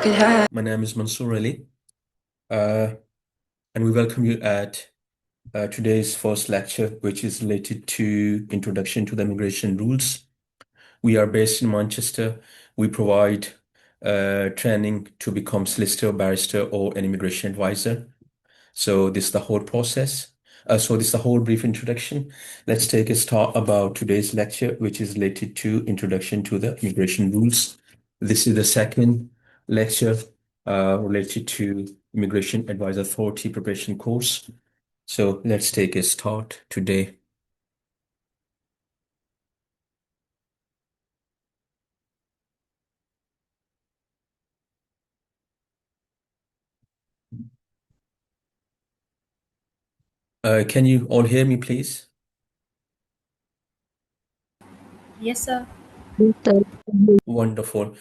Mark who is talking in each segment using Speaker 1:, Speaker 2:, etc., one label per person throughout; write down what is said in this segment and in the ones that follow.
Speaker 1: My name is Mansoor Ali, uh, and we welcome you at today's first lecture, which is related to Introduction to the Immigration Rules. We are based in Manchester. We provide training to become solicitor, barrister, or an immigration advisor. So this is the whole process. So this is the whole brief introduction. Let's take a start about today's lecture, which is related to Introduction to the Immigration Rules. This is the second lecture related to Immigration Advisor Authority preparation course. So let's take a start today. Can you all hear me, please?
Speaker 2: Yes, sir.
Speaker 3: Yes, sir.
Speaker 1: Wonderful.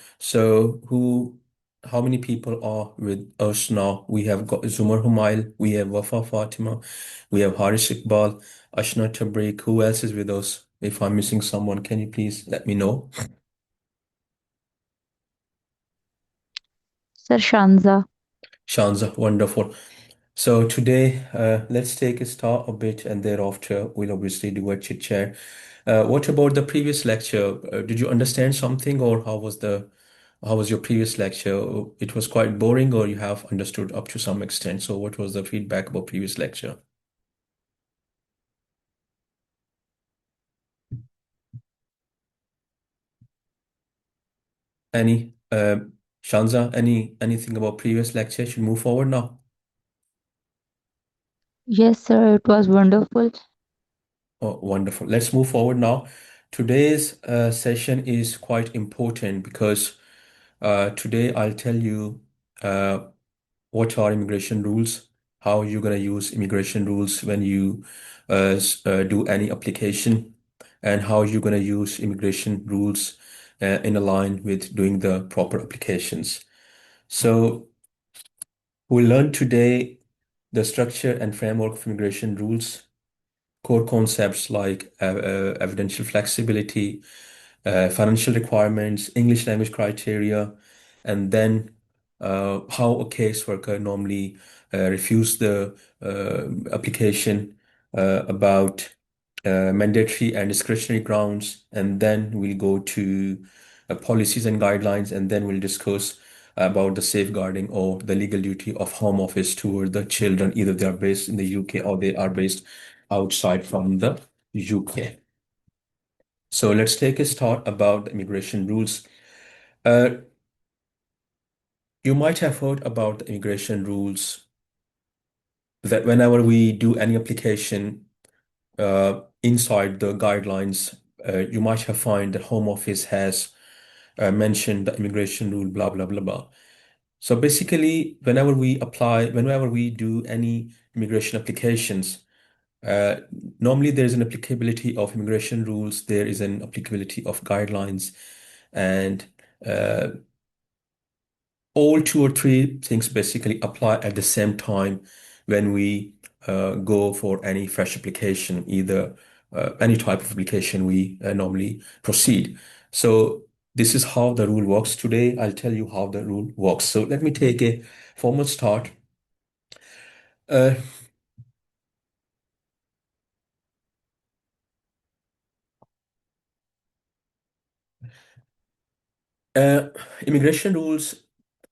Speaker 1: How many people are with us now? We have got Zumar Humail, we have Wafa Fatima, we have Haris Iqbal, Ashna Tabrik. Who else is with us? If I'm missing someone, can you please let me know?
Speaker 3: Sir Shanza.
Speaker 1: Shanza, wonderful. So today, let's take a start a bit, and thereafter we'll obviously do a chit chat. What about the previous lecture? Did you understand something, or how was your previous lecture? It was quite boring, or you have understood up to some extent. So, what was the feedback about previous lecture? Any, Shanza, anything about previous lecture? Should move forward now.
Speaker 3: Yes, sir. It was wonderful.
Speaker 1: Oh, wonderful. Let's move forward now. Today's session is quite important because today I'll tell you uh, what are immigration rules, how you're going to use immigration rules when you do any application, and how you're going to use immigration rules in a line with doing the proper applications. So we'll learn today the structure and framework of immigration rules, core concepts like evidential flexibility, financial requirements, English language criteria, and then how a caseworker normally refuse the application, about mandatory and discretionary grounds, and then we'll go to policies and guidelines, and then we'll discuss about the safeguarding or the legal duty of Home Office toward the children, either they are based in the UK or they are based outside from the UK. So let's take a start about the immigration rules. Uh, you might have heard about the immigration rules that whenever we do any application inside the guidelines, you might have find that Home Office has mentioned the immigration rule, blah, blah, blah, blah. So basically, whenever we do any immigration applications, uh, normally there is an applicability of immigration rules, there is an applicability of guidelines, and uh, all two or three things basically apply at the same time when we go for any fresh application, either any type of application we normally proceed. So this is how the rule works today. I'll tell you how the rule works. So let me take a formal start. Uh, uh, Immigration rules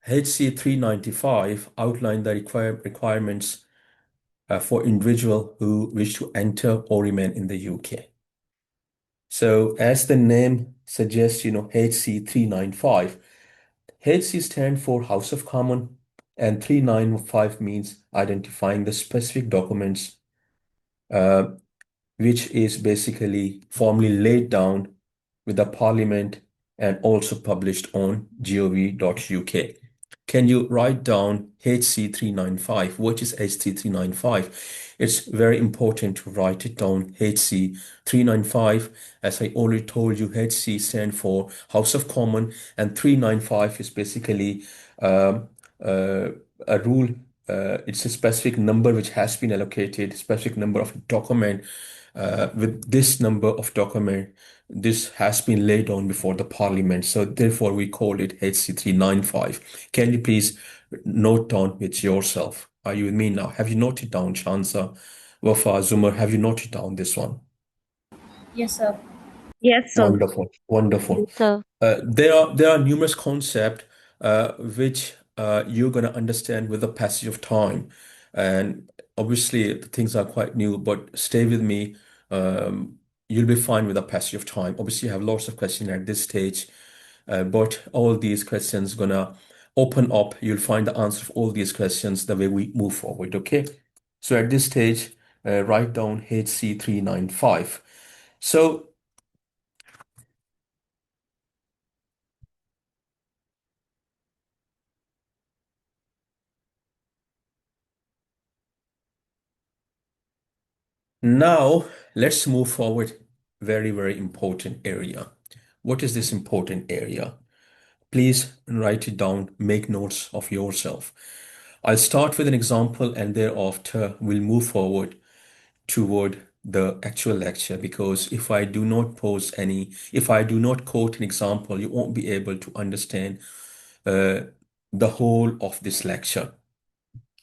Speaker 1: HC 395 outline the requirements for individual who wish to enter or remain in the UK. So as the name suggests, HC 395, HC stand for House of Common, and 395 means identifying the specific documents, uh, which is basically formally laid down with the Parliament and also published on gov.uk. Can you write down HC395? What is HC395? It's very important to write it down. HC395, as I already told you, HC stand for House of Common, and 395 is basically um, uh, a rule. It's a specific number which has been allocated, specific number of document. With this number of document, this has been laid down before the parliament. So therefore we call it HC 395. Can you please note down with yourself? Are you with me now? Have you noted down, Shansa, Wafa, Zumar? Have you noted down this one?
Speaker 2: Yes, sir.
Speaker 4: Yes, sir.
Speaker 1: Wonderful, wonderful.
Speaker 3: Yes, sir.
Speaker 1: There are numerous concepts which you're going to understand with the passage of time, and obviously the things are quite new. But stay with me. You'll be fine with the passage of time. Obviously, you have lots of questions at this stage, but all these questions gonna open up. You'll find the answer of all these questions the way we move forward. Okay. So at this stage, write down HC 395. So now, let's move forward. Very, very important area. What is this important area? Please write it down, make notes of yourself. I'll start with an example and thereafter we'll move forward toward the actual lecture because if I do not quote an example, you won't be able to understand uh, the whole of this lecture.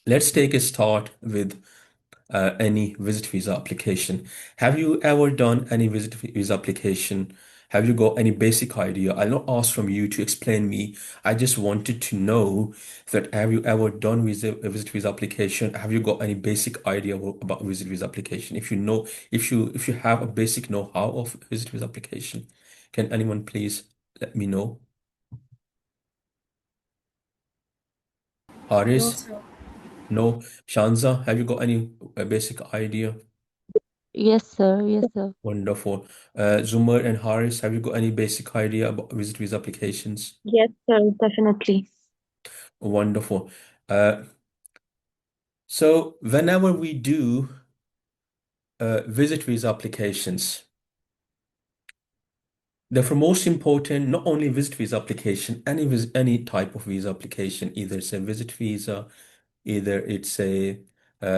Speaker 1: Let's take a start with any visit visa application. Have you ever done any visit visa application? Have you got any basic idea? I'll not ask from you to explain me. I just wanted to know that have you ever done a visit visa application? Have you got any basic idea about visit visa application? If you have a basic know-how of visit visa application, can anyone please let me know?
Speaker 2: No,
Speaker 1: Haris?
Speaker 2: sir.
Speaker 1: No. Shanza, have you got any basic idea?
Speaker 3: Yes, sir. Yes, sir.
Speaker 1: Wonderful. Zumar and Haris, have you got any basic idea about visit visa applications?
Speaker 4: Yes, sir, definitely.
Speaker 1: Wonderful. Uh, so whenever we do visit visa applications, the for most important, not only visit visa application, any type of visa application, either it's a visit visa, either it's a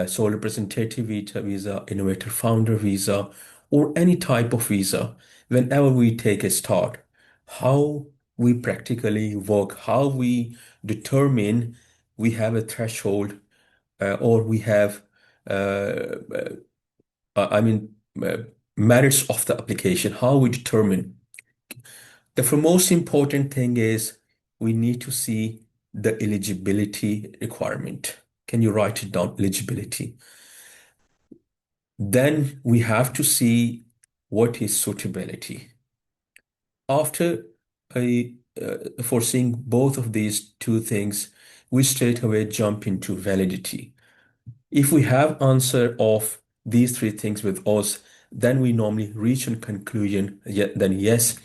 Speaker 1: sole representative visa, innovator founder visa, or any type of visa, whenever we take a start, how we practically work, how we determine we have a threshold or we have, I mean, merits of the application, how we determine. The most important thing is we need to see the eligibility requirement. Can you write it down? Eligibility. Then we have to see what is suitability. After foreseeing both of these two things, we straight away jump into validity. If we have answer of these three things with us, then we normally reach a conclusion, then yes,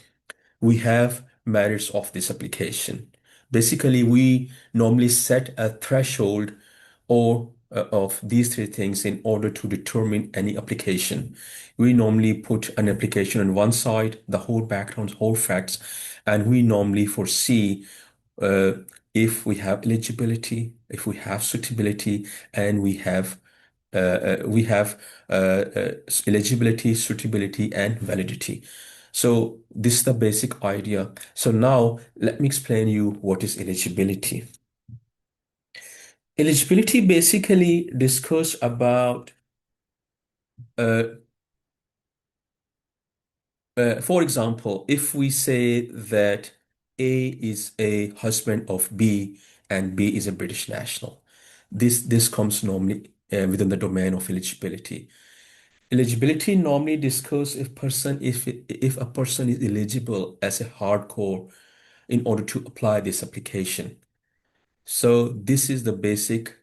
Speaker 1: we have merits of this application. Basically, we normally set a threshold or of these three things in order to determine any application. We normally put an application on one side, the whole background, whole facts, and we normally foresee uh, if we have eligibility, if we have suitability, and we have eligibility, suitability, and validity. So this is the basic idea. So now let me explain you what is eligibility. Eligibility basically discuss about, uh, for example, if we say that A is a husband of B and B is a British national, this comes normally within the domain of eligibility. Eligibility normally discuss if a person is eligible as a hardcore in order to apply this application. So this is the basic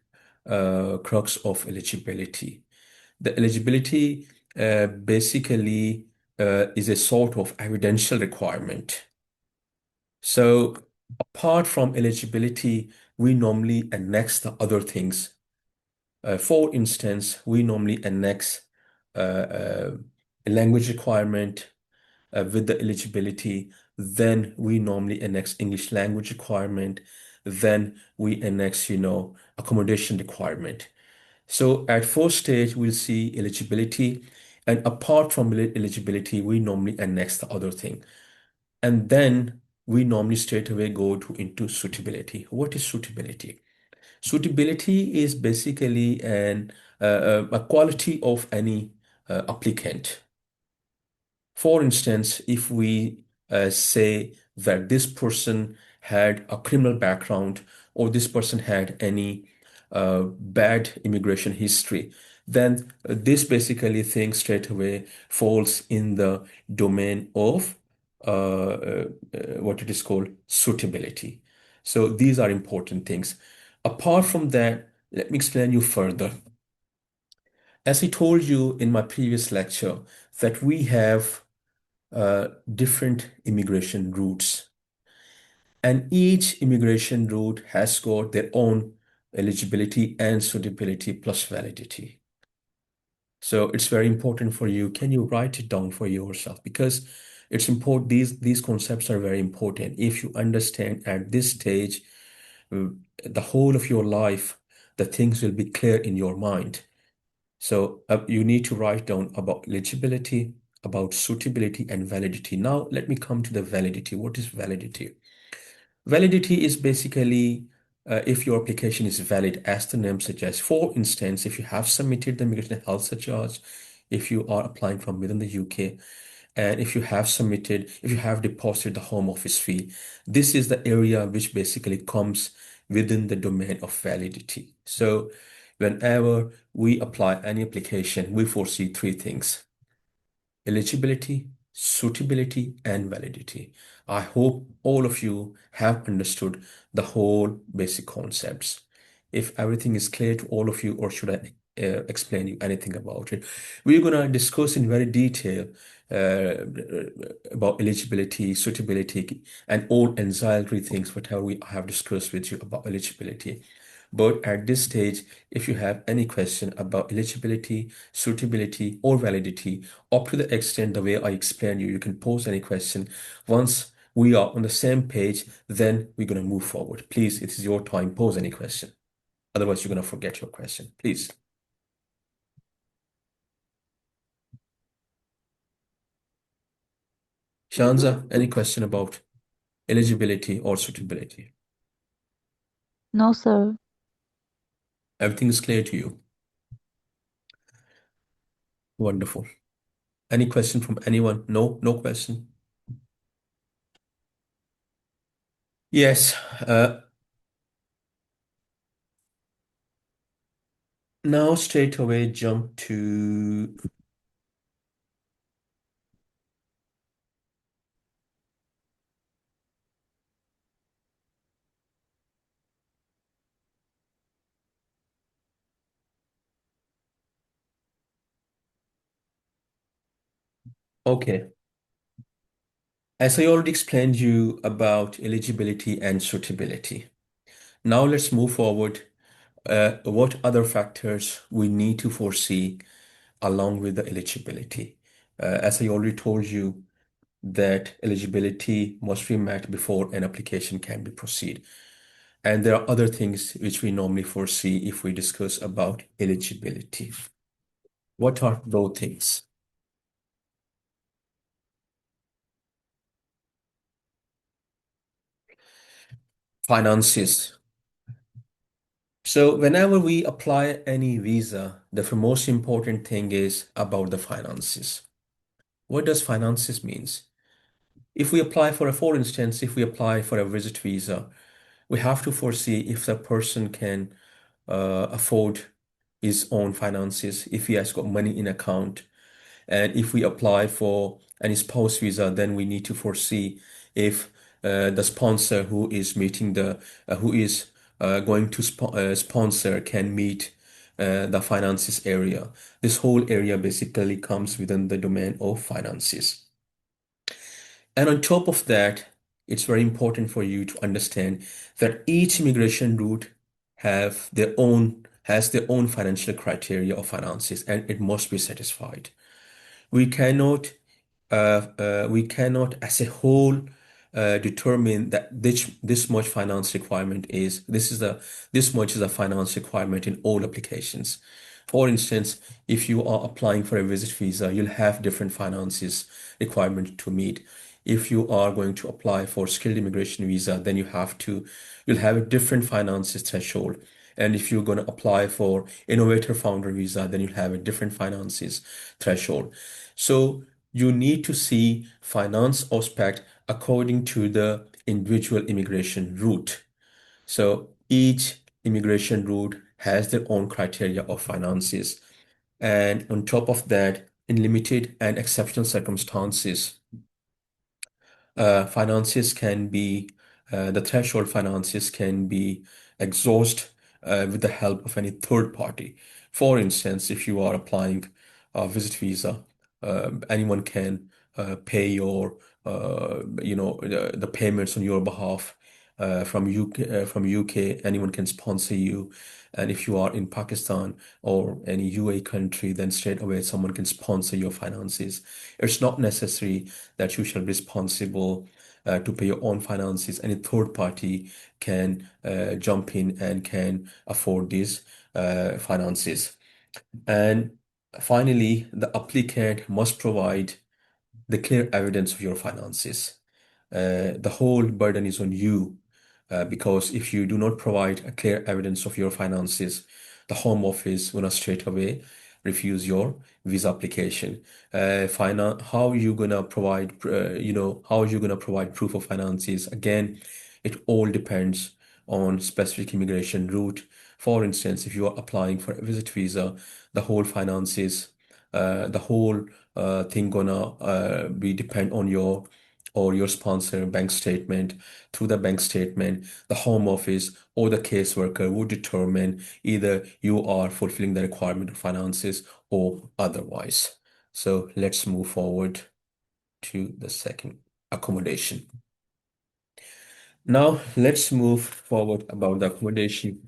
Speaker 1: crux of eligibility. The eligibility basically is a sort of evidential requirement. So apart from eligibility, we normally annex the other things. For instance, we normally annex a language requirement with the eligibility. Then we normally annex English language requirement. Then we annex, accommodation requirement. So at first stage, we'll see eligibility. And apart from eligibility, we normally annex the other thing. And then we normally straight away go into suitability. What is suitability? Suitability is basically a quality of any applicant. For instance, if we say that this person had a criminal background or this person had any bad immigration history, then this basically thing straight away falls in the domain of what it is called suitability. So these are important things. Apart from that, let me explain you further. As I told you in my previous lecture, that we have different immigration routes. And each immigration route has got their own eligibility and suitability plus validity. So it's very important for you. Can you write it down for yourself? Because it's important, these concepts are very important. If you understand at this stage, uh, the whole of your life, the things will be clear in your mind. So you need to write down about eligibility, about suitability and validity. Now, let me come to the validity. What is validity? Validity is basically if your application is valid, as the name suggests. For instance, if you have submitted the immigration and health surcharge, if you are applying from within the UK, and if you have deposited the home office fee, this is the area which basically comes within the domain of validity. So whenever we apply any application, we foresee three things: eligibility, suitability, and validity. I hope all of you have understood the whole basic concepts. If everything is clear to all of you, or should I explain you anything about it? We're going to discuss in very detail uh, about eligibility, suitability, and all ancillary things, whatever we have discussed with you about eligibility. But at this stage, if you have any question about eligibility, suitability, or validity, up to the extent the way I explain you, you can pose any question. Once we are on the same page, then we're going to move forward. Please, it is your time. Pose any question. Otherwise, you're going to forget your question. Please. Shanza, any question about eligibility or suitability?
Speaker 3: No, sir.
Speaker 1: Everything is clear to you. Wonderful. Any question from anyone? No, no question. Yes. Now straight away jump to okay. As I already explained you about eligibility and suitability. Now let's move forward. What other factors we need to foresee along with the eligibility? As I already told you, that eligibility must be met before an application can be proceed. And there are other things which we normally foresee if we discuss about eligibility. What are those things? Finances. So whenever we apply any visa, the most important thing is about the finances. What does finances means? If we apply for instance, if we apply for a visit visa, we have to foresee if the person can afford his own finances, if he has got money in account. And if we apply for any spouse visa, then we need to foresee if the sponsor who is meeting who is going to sponsor can meet the finances area. This whole area basically comes within the domain of finances. And on top of that, it's very important for you to understand that each immigration route has their own financial criteria of finances, and it must be satisfied. We cannot we cannot as a whole determine that this much finance requirement is this much is a finance requirement in all applications. For instance, if you are applying for a visit visa, you'll have different finances requirement to meet. If you are going to apply for skilled immigration visa, then you'll have a different finances threshold. And if you're going to apply for innovator founder visa, then you'll have a different finances threshold. So you need to see finance aspect according to the individual immigration route. So each immigration route has their own criteria of finances. And on top of that, in limited and exceptional circumstances, finances can be, the threshold finances can be exhausted with the help of any third party. For instance, if you are applying a visit visa, anyone can pay the payments on your behalf. From UK, anyone can sponsor you. And if you are in Pakistan or any UAE country, then straight away someone can sponsor your finances. It's not necessary that you shall be responsible to pay your own finances. Any third party can jump in and can afford these finances. And finally, the applicant must provide the clear evidence of your finances. The whole burden is on you, because if you do not provide a clear evidence of your finances, the Home Office will not straight away refuse your visa application. How you gonna provide, how are you gonna provide proof of finances? Again, it all depends on specific immigration route. For instance, if you are applying for a visit visa, the whole finances, the whole thing gonna be depend on your or your sponsor bank statement. Through the bank statement, the Home Office or the caseworker would determine either you are fulfilling the requirement of finances or otherwise. So let's move forward to the second, accommodation. Now let's move forward about the accommodation.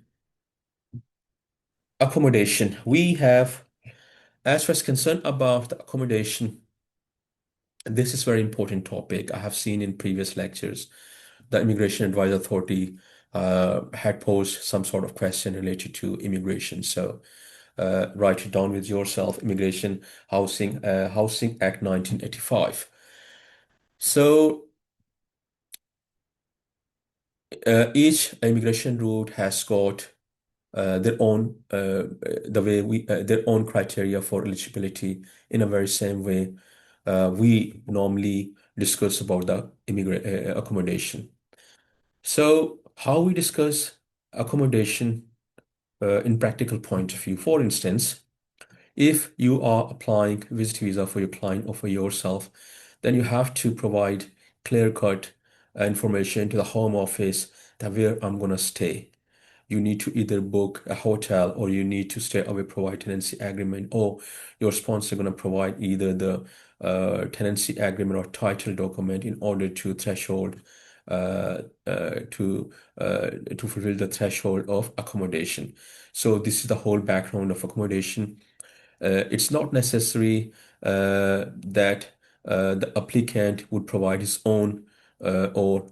Speaker 1: Accommodation. We have, as far as concerned about the accommodation, this is very important topic. I have seen in previous lectures the Immigration Advisor Authority had posed some sort of question related to immigration. So write it down with yourself, Immigration Housing Act 1985. So each immigration route has got their own their own criteria for eligibility. In a very same way, we normally discuss about the immigrant accommodation. So how we discuss accommodation in practical point of view. For instance, if you are applying visit visa for your client or for yourself, then you have to provide clear-cut information to the Home Office that where I'm gonna stay. You need to either book a hotel or you need to stay away, provide tenancy agreement, or your sponsor going to provide either the tenancy agreement or title document in order to threshold uh, uh, to to fulfill the threshold of accommodation. So this is the whole background of accommodation. It's not necessary that the applicant would provide his own or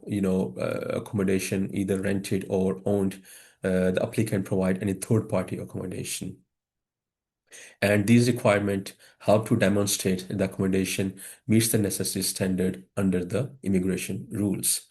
Speaker 1: accommodation, either rented or owned. The applicant provide any third-party accommodation. And these requirements help to demonstrate the accommodation meets the necessary standard under the immigration rules.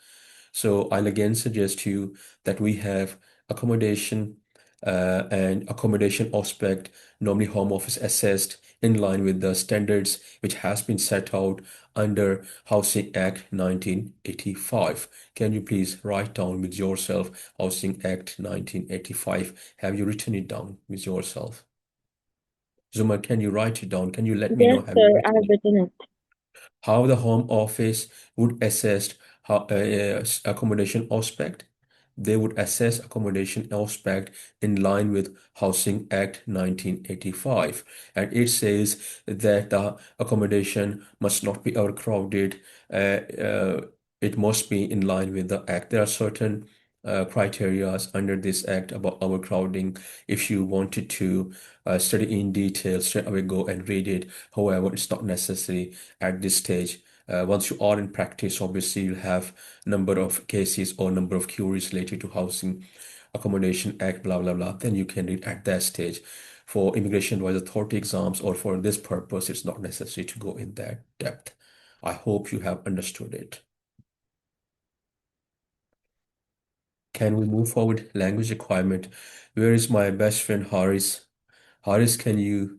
Speaker 1: So I'll again suggest to you that we have accommodation and accommodation aspect, normally Home Office assessed in line with the standards which has been set out under Housing Act 1985. Can you please write down with yourself Housing Act 1985? Have you written it down with yourself? Zuma, can you write it down? Can you let me know,
Speaker 4: Yes,
Speaker 1: have you
Speaker 4: sir, I
Speaker 1: written
Speaker 4: have
Speaker 1: it?
Speaker 4: written it.
Speaker 1: How the Home Office would assess accommodation aspect. They would assess accommodation aspect in line with Housing Act 1985. And it says that the accommodation must not be overcrowded. It must be in line with the act. There are certain criteria under this act about overcrowding. If you wanted to study in detail, straight away go and read it. However, it's not necessary at this stage. Once you are in practice, obviously you'll have number of cases or number of queries related to Housing Accommodation Act, blah blah blah. Then you can read at that stage. for immigration advisor authority exams or for this purpose, it's not necessary to go in that depth. I hope you have understood it. Can we move forward? Language requirement. Where is my best friend Haris? Haris, can you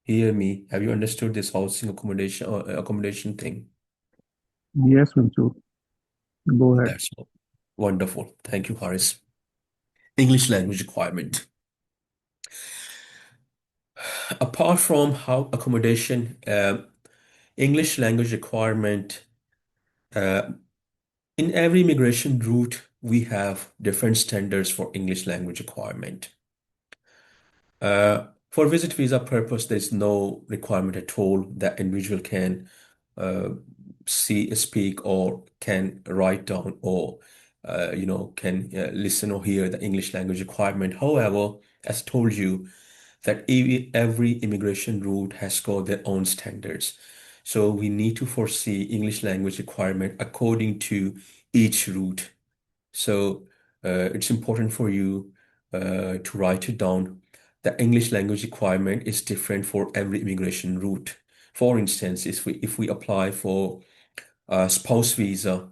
Speaker 1: hear me? Have you understood this housing accommodation thing?
Speaker 5: Yes, Mansoor. Go ahead.
Speaker 1: That's wonderful. Thank you, Haris. English language requirement. Apart from how accommodation, English language requirement, uh, in every immigration route, we have different standards for English language requirement. For visit visa purpose, there's no requirement at all that individual can uh, see, speak, or can write down, or can listen or hear the English language requirement. However, as told you, that every immigration route has got their own standards. So we need to foresee English language requirement according to each route. So it's important for you to write it down. The English language requirement is different for every immigration route. For instance, if we apply for spouse visa,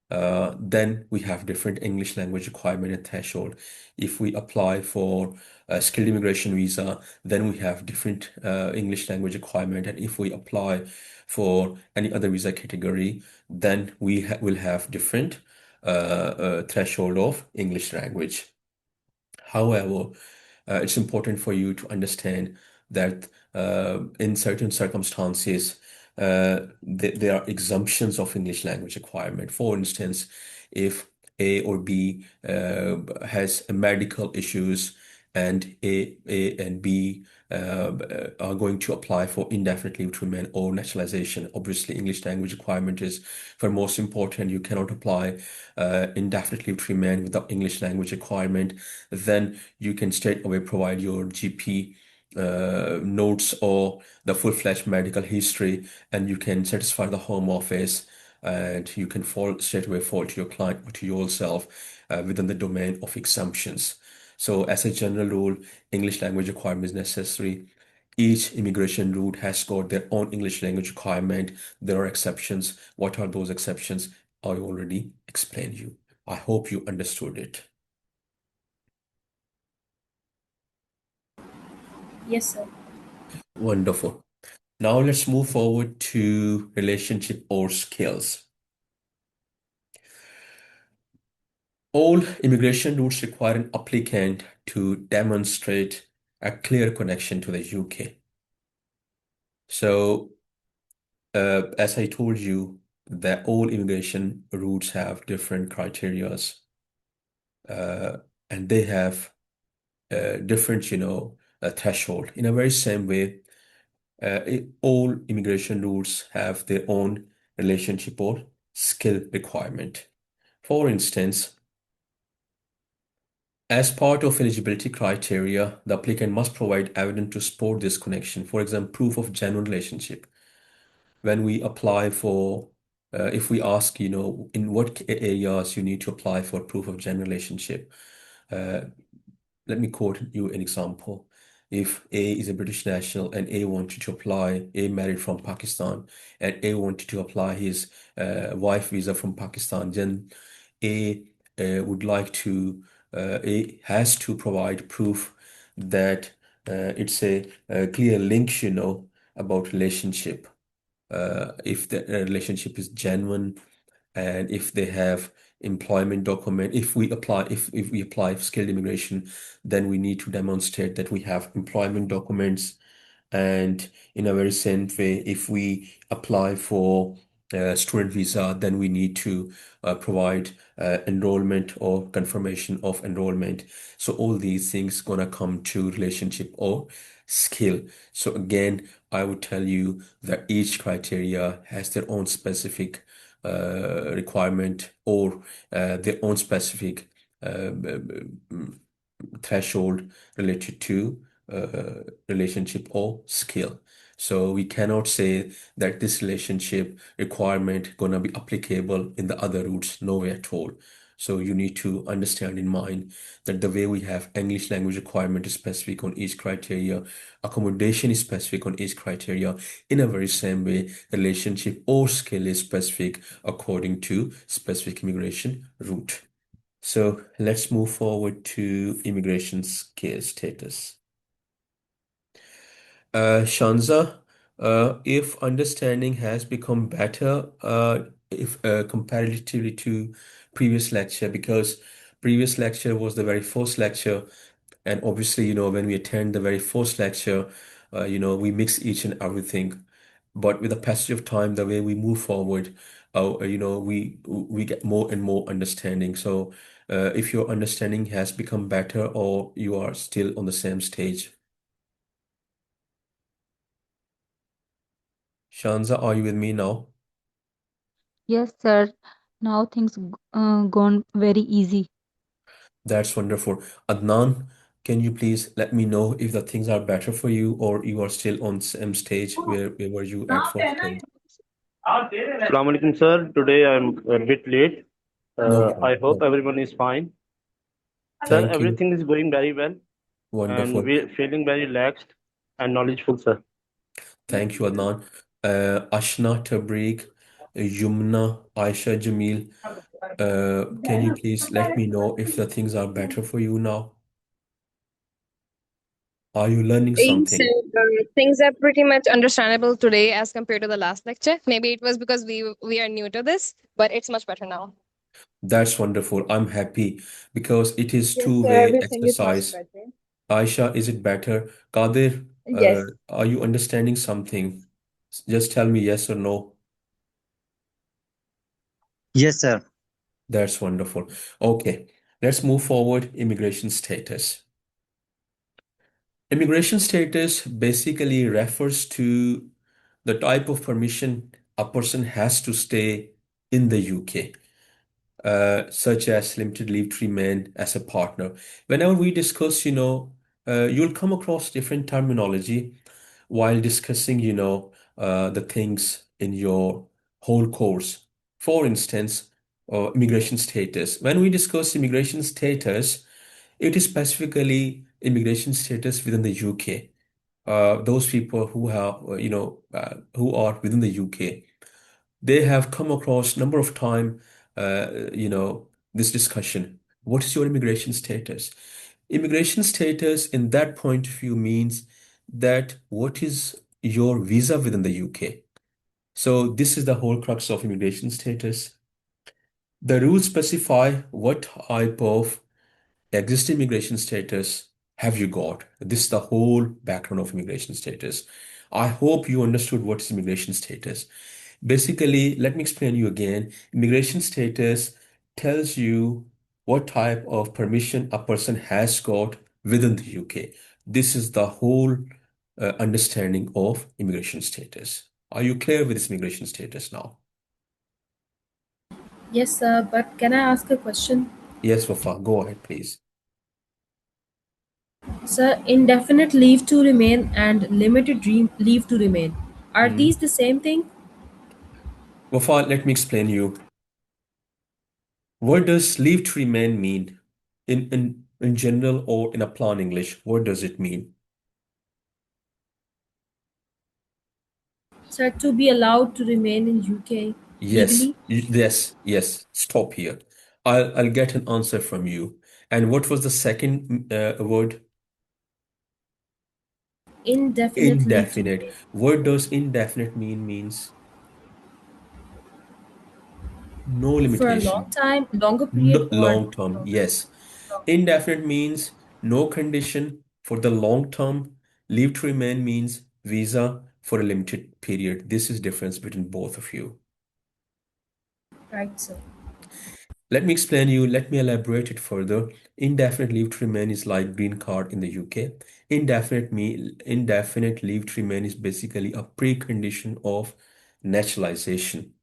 Speaker 1: then we have different English language requirement and threshold. If we apply for a skilled immigration visa, then we have different English language requirement. And if we apply for any other visa category, then we will have different threshold of English language. However, it's important for you to understand that in certain circumstances, there are exemptions of English language requirement. For instance, if A or B has medical issues and A and B are going to apply for indefinite leave to remain or naturalization, obviously English language requirement is for most important. You cannot apply indefinite leave to remain without English language requirement. Then you can straight away provide your GP notes or the full-fledged medical history, and you can satisfy the Home Office, and you can straight away fall to your client or to yourself within the domain of exemptions. So, as a general rule, English language requirement is necessary. Each immigration route has got their own English language requirement. There are exceptions. What are those exceptions? I already explained you. I hope you understood it.
Speaker 2: Yes, sir.
Speaker 1: Wonderful. Now let's move forward to relationship or skills. All immigration routes require an applicant to demonstrate a clear connection to the UK. So, as I told you, that all immigration routes have different criterias, uh, and they have different, threshold. In a very same way, all immigration routes have their own relationship or skill requirement. For instance, as part of eligibility criteria, the applicant must provide evidence to support this connection. For example, proof of genuine relationship. When we apply for, if we ask, in what areas you need to apply for proof of genuine relationship, uh, let me quote you an example. If A is a British national and A wanted to apply, A married from Pakistan, and A wanted to apply his wife visa from Pakistan, then A would like to, A has to provide proof that it's a clear link, about relationship. If the relationship is genuine, and if they have employment document, if we apply for skilled immigration, then we need to demonstrate that we have employment documents. And in a very same way, if we apply for student visa, then we need to provide enrollment or confirmation of enrollment. So all these things gonna come to relationship or skill. So again, I would tell you that each criteria has their own specific requirement or their own specific threshold related to relationship or skill. So we cannot say that this relationship requirement gonna be applicable in the other routes, no way at all. So you need to understand in mind that the way we have English language requirement is specific on each criteria, accommodation is specific on each criteria. In a very same way, relationship or skill is specific according to specific immigration route. So let's move forward to immigration skill status. Shanza, if understanding has become better, if comparatively to previous lecture, because previous lecture was the very first lecture, and obviously, when we attend the very first lecture, we mix each and everything. But with the passage of time, the way we move forward, we get more and more understanding. So, if your understanding has become better or you are still on the same stage. Shanza, are you with me now?
Speaker 3: Yes, sir. Now things gone very easy.
Speaker 1: That's wonderful. Adnan, can you please let me know if the things are better for you or you are still on same stage where were you at first thing?
Speaker 6: Assalamu alaikum, sir. Today I'm a bit late.
Speaker 1: No
Speaker 6: I
Speaker 1: problem.
Speaker 6: hope everyone is fine. Sir,
Speaker 1: Thank you.
Speaker 6: everything is going very well and
Speaker 1: Wonderful.
Speaker 6: we're feeling very relaxed and knowledgeful, sir.
Speaker 1: Thank you, Adnan. Ashna Tabrik, Yumna, Aisha Jamil, can you please let me know if the things are better for you now? Are you learning
Speaker 2: Thanks.
Speaker 1: something?
Speaker 2: Things are pretty much understandable today as compared to the last lecture. Maybe it was because we are new to this, but it's much better now.
Speaker 1: That's wonderful. I'm happy because it is
Speaker 2: Yes, sir.
Speaker 1: two-way
Speaker 2: Everything is much
Speaker 1: exercise.
Speaker 2: better.
Speaker 1: Aisha, is it better? Qadir,
Speaker 2: Yes.
Speaker 1: are you understanding something? Just tell me yes or no.
Speaker 7: Yes, sir.
Speaker 1: That's wonderful. Okay, let's move forward. Immigration status. Immigration status basically refers to the type of permission a person has to stay in the UK, such as limited leave to remain as a partner. Whenever we discuss, you'll come across different terminology while discussing, the things in your whole course. For instance, immigration status. When we discuss immigration status, it is specifically immigration status within the UK. Those people who have, who are within the UK, they have come across number of time, this discussion. What is your immigration status? Immigration status in that point of view means that what is your visa within the UK? So this is the whole crux of immigration status. The rules specify what type of existing immigration status have you got? This is the whole background of immigration status. I hope you understood what is immigration status. Basically, let me explain you again. Immigration status tells you what type of permission a person has got within the UK. This is the whole understanding of immigration status. Are you clear with this immigration status now?
Speaker 2: Yes, sir. But can I ask a question?
Speaker 1: Yes, Wafa, go ahead, please.
Speaker 2: Sir, indefinite leave to remain and limited leave to remain. Are
Speaker 1: Hmm.
Speaker 2: these the same thing?
Speaker 1: Wafa, let me explain you. What does leave to remain mean in general or in a plain English? What does it mean?
Speaker 2: Sir, to be allowed to remain in UK
Speaker 1: Yes,
Speaker 2: legally?
Speaker 1: yes, yes. Stop here. I'll get an answer from you. And what was the second word?
Speaker 2: Indefinite leave to
Speaker 1: Indefinite.
Speaker 2: remain.
Speaker 1: What does indefinite means no
Speaker 2: For a long
Speaker 1: limitation.
Speaker 2: time, longer period,
Speaker 1: No,
Speaker 2: or
Speaker 1: long term,
Speaker 2: shorter?
Speaker 1: yes. Indefinite means no condition for the long term. Leave to remain means visa for a limited period. This is difference between both of you.
Speaker 2: Right, sir.
Speaker 1: Let me explain you, let me elaborate it further. Indefinite leave to remain is like green card in the UK. Indefinite leave to remain is basically a precondition of naturalization.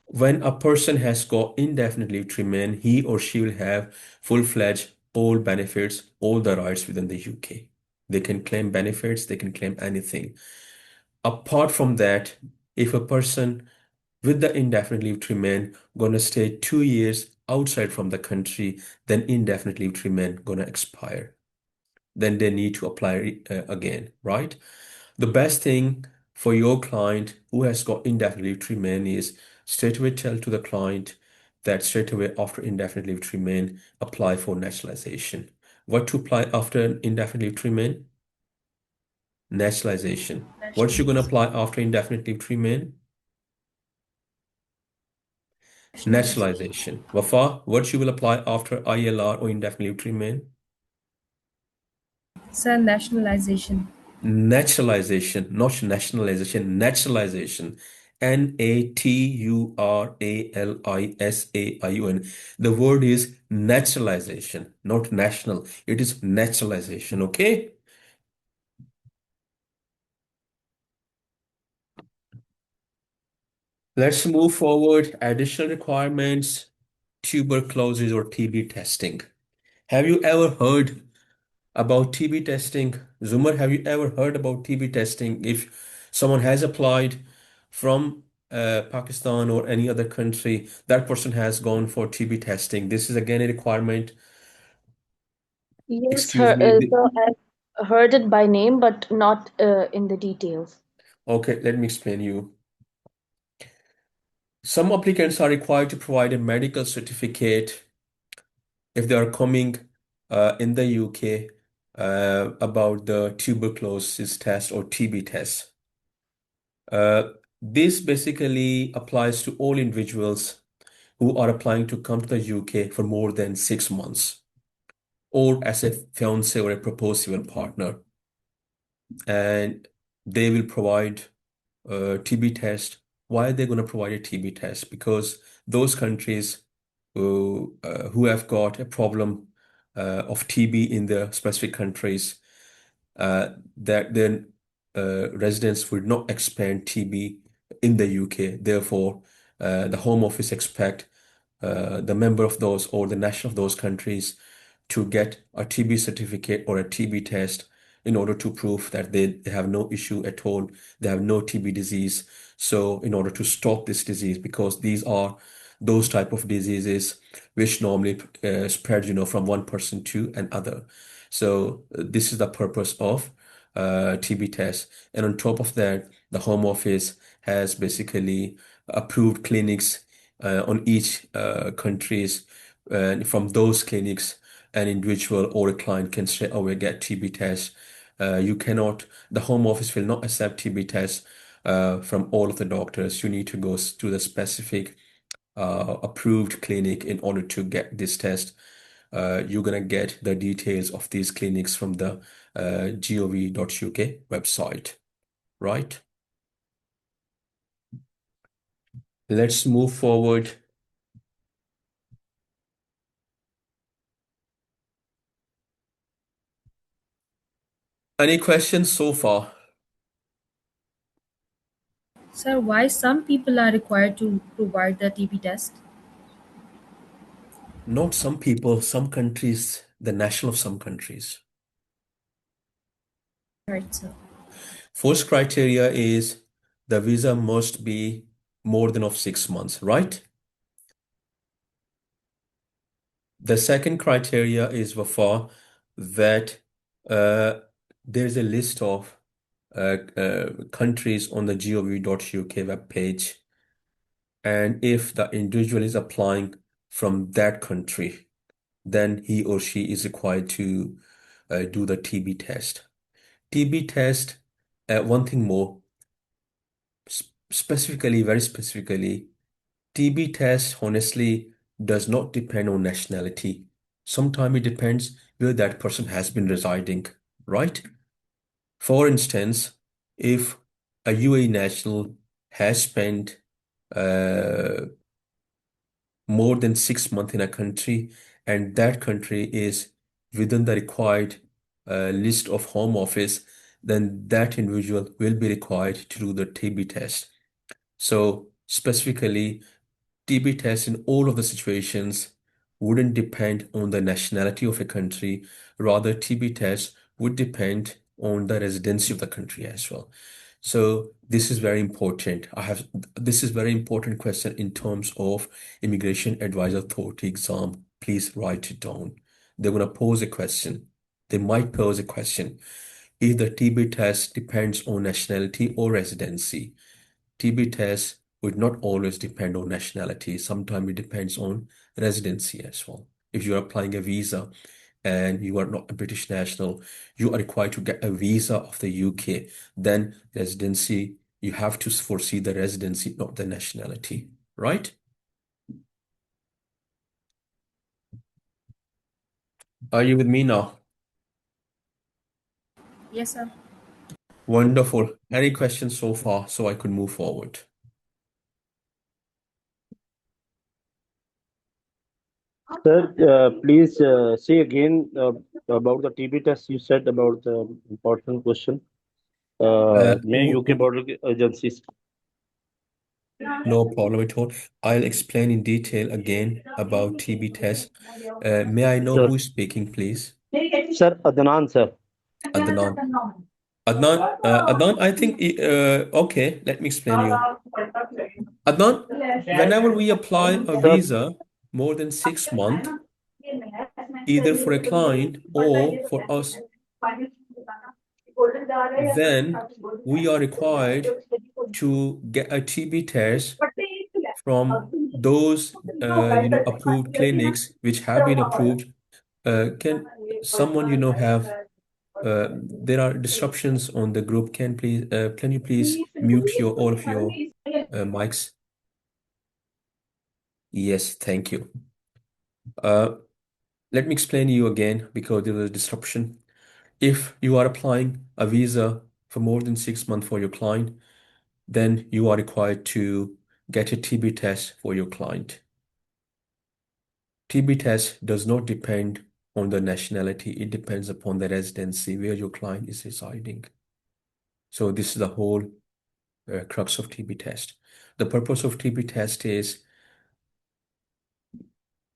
Speaker 1: When a person has got indefinite leave to remain, he or she will have full-fledged all benefits, all the rights within the UK. They can claim benefits, they can claim anything. Apart from that, if a person with the indefinite leave to remain gonna stay 2 years outside from the country, then indefinite leave to remain gonna expire. Then they need to apply again, right? The best thing for your client who has got indefinite leave to remain is straight away tell to the client that straight away after indefinite leave to remain, apply for nationalization. What to apply after indefinite leave to remain? Nationalization. What you gonna apply after indefinite leave to remain? Nationalization. Wafa, what you will apply after ILR or indefinite leave to remain?
Speaker 7: Sir, nationalization.
Speaker 1: Naturalization, not nationalization, naturalization. Naturalisation. The word is naturalization, not national. It is naturalization, okay? Let's move forward. Additional requirements, tuberculosis or TB testing. Have you ever heard about TB testing? Zumar, have you ever heard about TB testing? If someone has applied from Pakistan or any other country, that person has gone for TB testing. This is again a requirement.
Speaker 4: Yes,
Speaker 1: Excuse me.
Speaker 4: so I've heard it by name, but not in the details.
Speaker 1: Okay, let me explain you. Some applicants are required to provide a medical certificate if they are coming in the UK about the tuberculosis test or TB test. This basically applies to all individuals who are applying to come to the UK for more than 6 months, or as a fiance or a proposed civil partner. And they will provide a TB test. Why are they going to provide a TB test? Because those countries who have got a problem of TB in the specific countries, that then residents would not expand TB in the UK. Therefore, the Home Office expect the member of those or the national of those countries to get a TB certificate or a TB test in order to prove that they have no issue at all, they have no TB disease. So in order to stop this disease, because these are those type of diseases which normally spread, from one person to another. So this is the purpose of TB test. And on top of that, the Home Office has basically approved clinics on each countries. And from those clinics, an individual or a client can straight away get TB test. The Home Office will not accept TB tests from all of the doctors. You need to go to the specific approved clinic in order to get this test. You're gonna get the details of these clinics from the gov.uk website, right? Let's move forward. Any questions so far?
Speaker 7: Sir, why some people are required to provide the TB test?
Speaker 1: Not some people, some countries, the national of some countries.
Speaker 7: Right, sir.
Speaker 1: First criteria is the visa must be more than of 6 months, right? The second criteria is Wafa that uh, there's a list of countries on the gov.uk web page, and if the individual is applying from that country, then he or she is required to do the TB test. TB test, one thing more, specifically, very specifically, TB test honestly does not depend on nationality. Sometimes it depends where that person has been residing, right? For instance, if a UAE national has spent uh, more than 6 months in a country and that country is within the required list of Home Office, then that individual will be required to do the TB test. So specifically, TB tests in all of the situations wouldn't depend on the nationality of a country. Rather, TB tests would depend on the residency of the country as well. So this is very important. This is very important question in terms of Immigration Advisor Authority exam. Please write it down. They're going to pose a question. They might pose a question. If the TB test depends on nationality or residency, TB test would not always depend on nationality. Sometimes it depends on residency as well. If you're applying a visa and you are not a British national, you are required to get a visa of the UK. Then residency, you have to foresee the residency, not the nationality, right? Are you with me now?
Speaker 7: Yes, sir.
Speaker 1: Wonderful. Any questions so far so I could move forward?
Speaker 6: Sir, please say again about the TB test. You said about the important question. May UK border agencies.
Speaker 1: No problem at all. I'll explain in detail again about TB test. May I know
Speaker 6: Sir,
Speaker 1: who is speaking, please?
Speaker 6: sir, Adnan, sir.
Speaker 1: Adnan. Adnan, I think, okay, let me explain you. Adnan, whenever we apply a
Speaker 6: Sir,
Speaker 1: visa more than 6 months, either for a client or for us, then we are required to get a TB test from those, approved clinics which have been approved. Can someone, have, there are disruptions on the group. Can you please mute all of your mics? Yes, thank you. Uh, Let me explain to you again because there was a disruption. If you are applying a visa for more than 6 months for your client, then you are required to get a TB test for your client. TB test does not depend on the nationality, it depends upon the residency where your client is residing. So this is the whole crux of TB test. The purpose of TB test is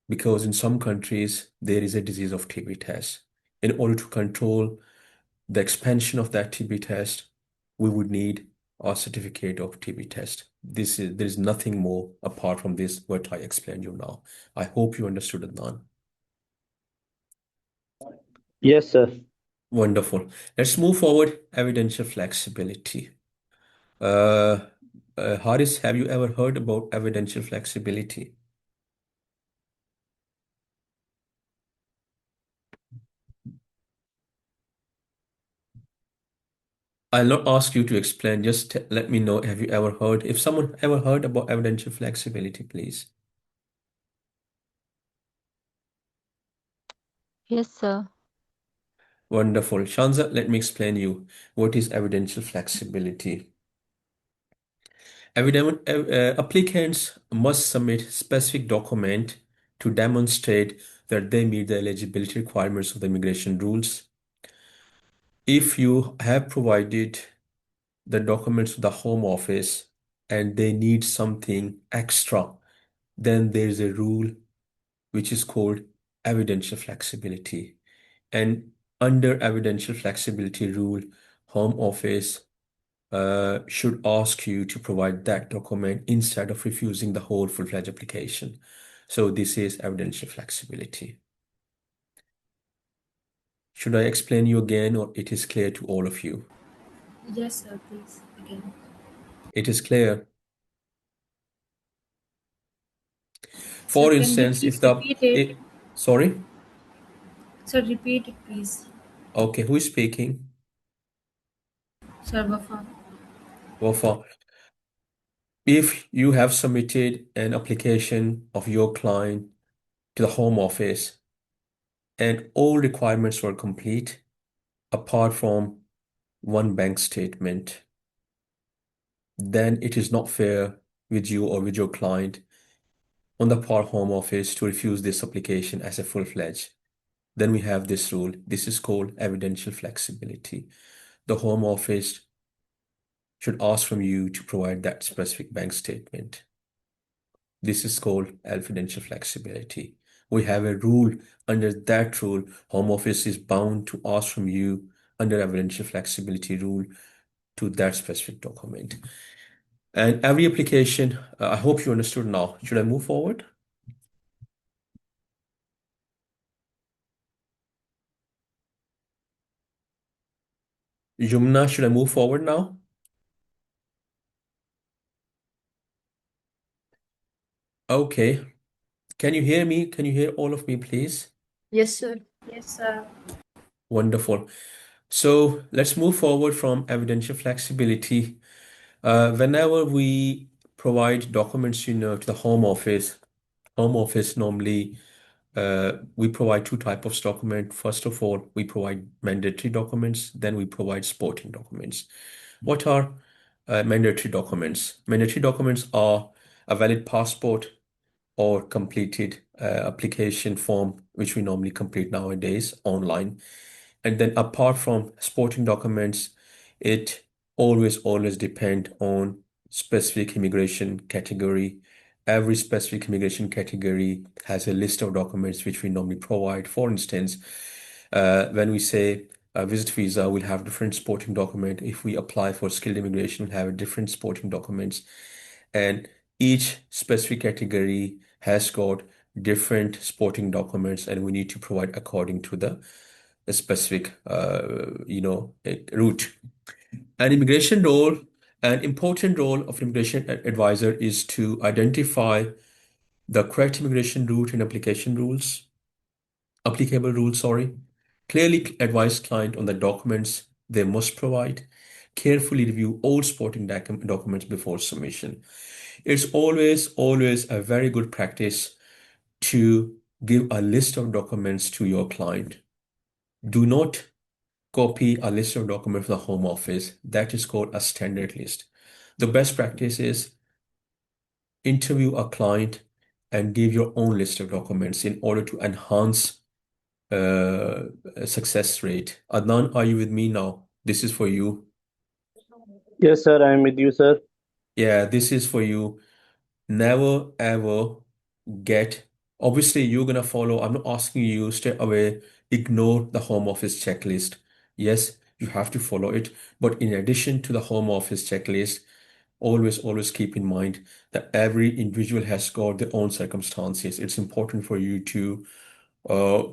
Speaker 1: because in some countries there is a disease of TB test. In order to control the expansion of that TB test, we would need a certificate of TB test. There is nothing more apart from this what I explained you now. I hope you understood it, Nan.
Speaker 6: yes, sir.
Speaker 1: Wonderful. Let's move forward. Evidential flexibility. Uh, Haris, have you ever heard about evidential flexibility? I'll not ask you to explain. Just let me know. Have you ever heard? If someone ever heard about evidential flexibility, please.
Speaker 3: Yes, sir.
Speaker 1: Wonderful. Shanza, let me explain you what is evidential flexibility. Applicants must submit specific document to demonstrate that they meet the eligibility requirements of the immigration rules. If you have provided the documents to the Home Office and they need something extra, then there's a rule which is called evidential flexibility. And under evidential flexibility rule, Home Office should ask you to provide that document instead of refusing the whole full-fledged application. So this is evidential flexibility. Should I explain you again or it is clear to all of you?
Speaker 7: Yes, sir, please. Again.
Speaker 1: It is clear.
Speaker 7: Sir,
Speaker 1: For
Speaker 7: can you
Speaker 1: instance,
Speaker 7: please repeat it?
Speaker 1: Sorry?
Speaker 7: Sir, repeat it, please.
Speaker 1: Okay, who is speaking?
Speaker 7: Sir, Wafa.
Speaker 1: Wafa. If you have submitted an application of your client to the Home Office and all requirements were complete, apart from one bank statement, then it is not fair with you or with your client on the part Home Office to refuse this application as a full-fledged. Then we have this rule. This is called evidential flexibility. The Home Office should ask from you to provide that specific bank statement. This is called evidential flexibility. We have a rule. Under that rule, Home Office is bound to ask from you under evidential flexibility rule to that specific document. And every application, I hope you understood now. Should I move forward? Yumna, should I move forward now? Okay. Can you hear me? Can you hear all of me, please?
Speaker 7: Yes, sir. Yes, sir.
Speaker 1: Wonderful. So let's move forward from evidential flexibility. Whenever we provide documents, to the Home Office normally we provide two types of document. First of all, we provide mandatory documents, then we provide supporting documents. What are mandatory documents? Mandatory documents are a valid passport or completed application form, which we normally complete nowadays online. And then apart from supporting documents, it always depend on specific immigration category. Every specific immigration category has a list of documents which we normally provide. For instance, when we say a visit visa, we'll have different supporting document. If we apply for skilled immigration, we'll have a different supporting documents. And each specific category has got different supporting documents, and we need to provide according to the specific, route. An immigration role, an important role of immigration advisor is to identify the correct immigration route and applicable rules, sorry. Clearly advise client on the documents they must provide. Carefully review all supporting documents before submission. It's always a very good practice to give a list of documents to your client. Do not copy a list of documents from the Home Office. That is called a standard list. The best practice is interview a client and give your own list of documents in order to enhance success rate. Adnan, are you with me now? This is for you.
Speaker 6: Yes, sir, I am with you, sir.
Speaker 1: Yeah, this is for you. Never ever get, obviously, you're gonna follow. I'm not asking you straight away, ignore the Home Office checklist. Yes, you have to follow it. But in addition to the Home Office checklist, always keep in mind that every individual has got their own circumstances. It's important for you to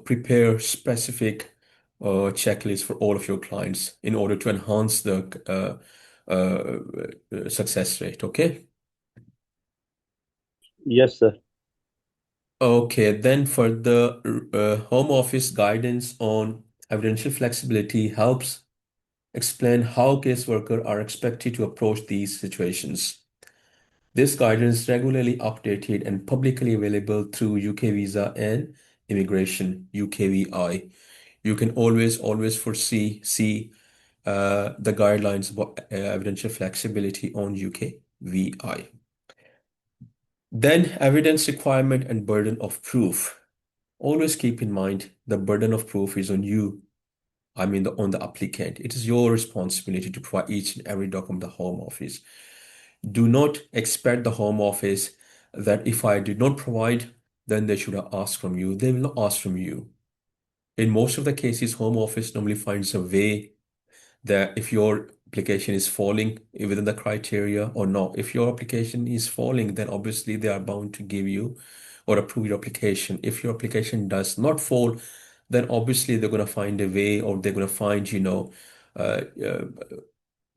Speaker 1: prepare specific checklists for all of your clients in order to enhance the success rate. Okay.
Speaker 6: Yes, sir.
Speaker 1: Okay, then for the Home Office guidance on evidential flexibility helps explain how caseworkers are expected to approach these situations. This guidance is regularly updated and publicly available through UK Visa and Immigration, UKVI. You can always see the guidelines about evidential flexibility on UKVI. Then evidence requirement and burden of proof. Always keep in mind the burden of proof is on you. I mean, on the applicant. It is your responsibility to provide each and every document the Home Office. Do not expect the Home Office that if I did not provide, then they should have asked from you. They will not ask from you. In most of the cases, Home Office normally finds a way that if your application is falling within the criteria or not. If your application is falling, then obviously they are bound to give you or approve your application. If your application does not fall, then obviously they're going to find a way or they're going to find, uh, uh,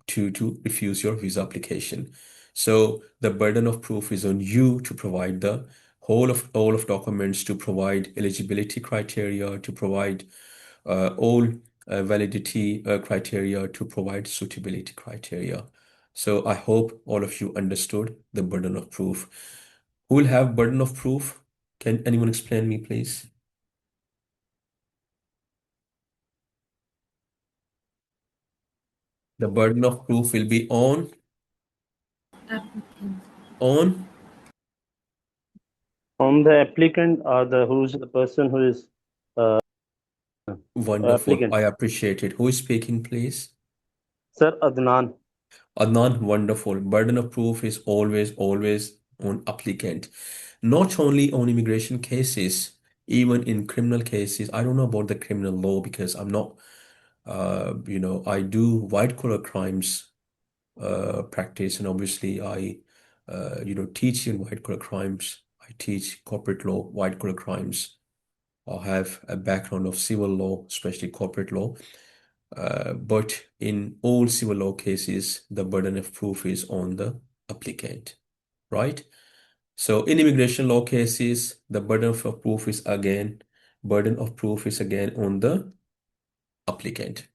Speaker 1: to refuse your visa application. So the burden of proof is on you to provide the whole of all of documents, to provide eligibility criteria, to provide all validity criteria, to provide suitability criteria. So I hope all of you understood the burden of proof. Who will have burden of proof? Can anyone explain me, please? The burden of proof will be
Speaker 7: Applicant.
Speaker 1: on
Speaker 6: On the applicant or the who's the person who is
Speaker 1: wonderful.
Speaker 6: applicant?
Speaker 1: I appreciate it. Who is speaking, please?
Speaker 6: Sir, Adnan.
Speaker 1: Adnan, wonderful. Burden of proof is always on applicant. Not only on immigration cases, even in criminal cases. I don't know about the criminal law because I'm not, I do white collar crimes. practice, and obviously I teach in white collar crimes. I teach corporate law, white collar crimes. I have a background of civil law, especially corporate law. But in all civil law cases, the burden of proof is on the applicant, right? So in immigration law cases, the burden of proof is again on the applicant.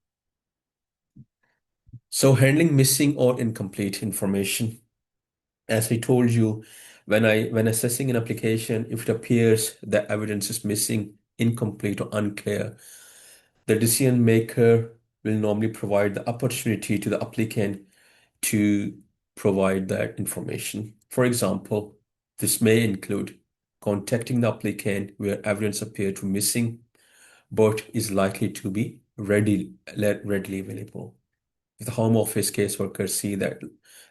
Speaker 1: So handling missing or incomplete information. As I told you, when assessing an application, if it appears that evidence is missing, incomplete, or unclear, the decision maker will normally provide the opportunity to the applicant to provide that information. For example, this may include contacting the applicant where evidence appears to be missing but is likely to be readily available. If the Home Office caseworkers see that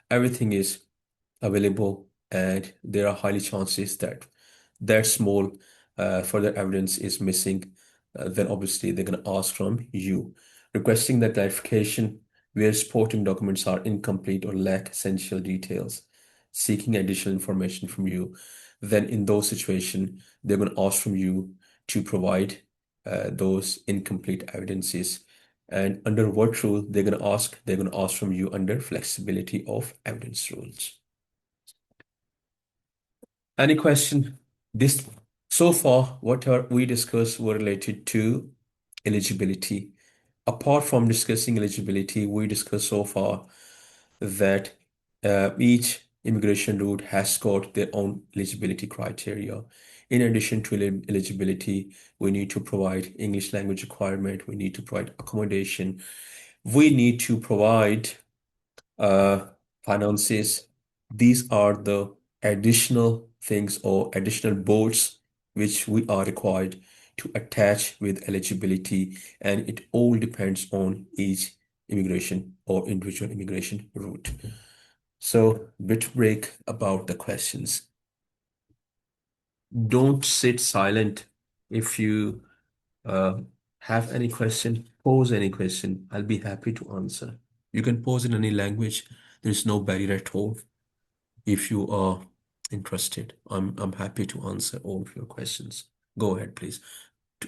Speaker 1: everything is available and there are highly chances that that small further evidence is missing, then obviously they're going to ask from you, requesting that clarification where supporting documents are incomplete or lack essential details, seeking additional information from you. Then in those situations, they're going to ask from you to provide those incomplete evidences. And under what rule they're going to ask? They're going to ask from you under flexibility of evidence rules. Any question? This so far, what are we discussed were related to eligibility. Apart from discussing eligibility, we discussed so far that each immigration route has got their own eligibility criteria. In addition to eligibility, we need to provide English language requirement, we need to provide accommodation, we need to provide uh, finances. These are the additional things or additional boards which we are required to attach with eligibility, and it all depends on each immigration or individual immigration route. So, bit break about the questions. Don't sit silent. If you uh, have any question, pose any question. I'll be happy to answer. You can pose in any language. There's no barrier at all. If you are interested, I'm happy to answer all of your questions. Go ahead, please.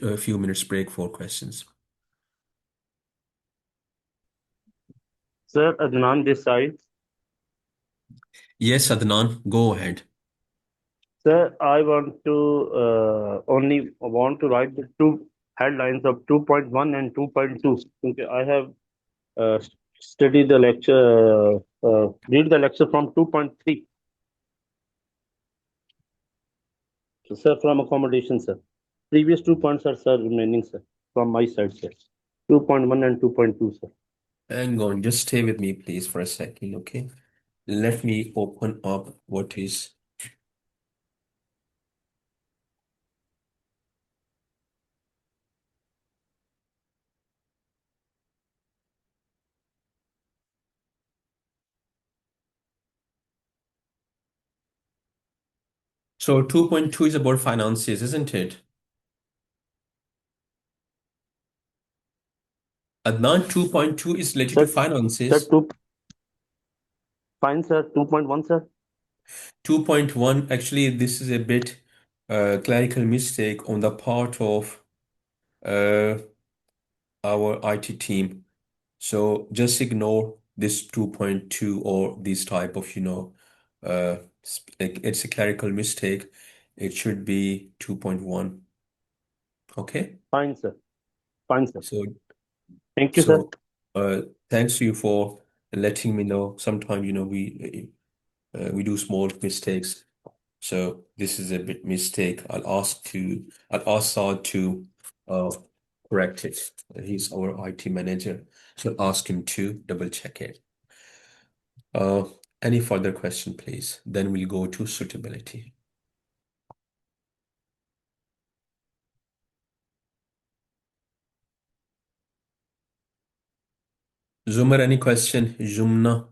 Speaker 1: A few minutes break for questions.
Speaker 6: Sir, Adnan this side.
Speaker 1: Yes, Adnan, go ahead.
Speaker 6: Sir, I want to only want to write the two headlines of 2.1 and 2.2. Okay, I have uh, studied the lecture, read the lecture from 2.3. So, sir, from accommodation, sir. Previous 2 points are, sir, remaining, sir, from my side, sir. 2.1 and 2.2, sir.
Speaker 1: Hang on, just stay with me, please, for a second, okay? Let me open up what is. So 2.2 is about finances, isn't it? Adnan, 2.2 is related to
Speaker 6: Sir, sir,
Speaker 1: finances.
Speaker 6: fine, sir. 2.1, sir.
Speaker 1: 2.1, actually, this is a bit clerical mistake on the part of uh, our IT team. So just ignore this 2.2 or this type of, it's a clerical mistake. It should be 2.1. Okay?
Speaker 6: Fine, sir. Fine, sir.
Speaker 1: So,
Speaker 6: Thank you, sir.
Speaker 1: so thanks to you for letting me know. Sometimes, we do small mistakes. So this is a bit mistake. I'll ask Saad to uh, correct it. He's our IT manager. So ask him to double check it. Uh, any further question, please? Then we'll go to suitability. Zumar, any question? Jumna,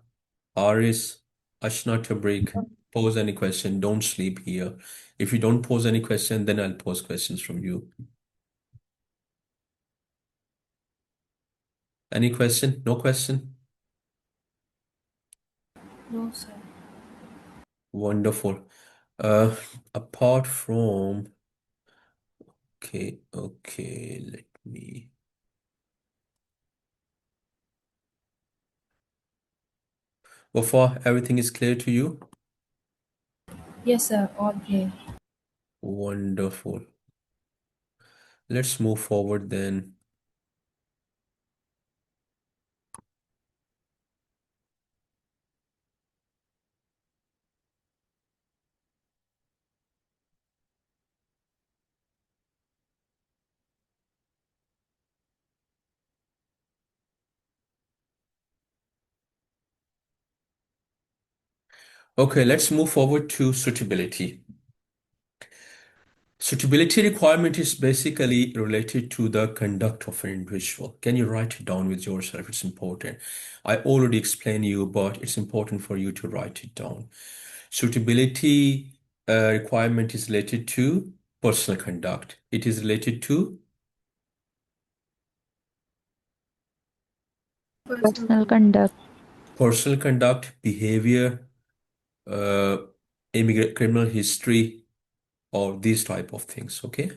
Speaker 1: Aris, Ashna Tabrik, pose any question. Don't sleep here. If you don't pose any question, then I'll pose questions from you. Any question? No question?
Speaker 7: No, sir.
Speaker 1: Wonderful. Apart from, okay, let me. Wafa, everything is clear to you?
Speaker 7: Yes, sir. All clear.
Speaker 1: Wonderful. Let's move forward then. Okay, let's move forward to suitability. Suitability requirement is basically related to the conduct of an individual. Can you write it down with yourself? It's important. I already explained you, but it's important for you to write it down. Suitability requirement is related to personal conduct. It is related to
Speaker 7: Personal
Speaker 3: Personal
Speaker 7: conduct.
Speaker 3: conduct.
Speaker 1: personal conduct, behavior, uh, immigrant criminal history, or these type of things. Okay.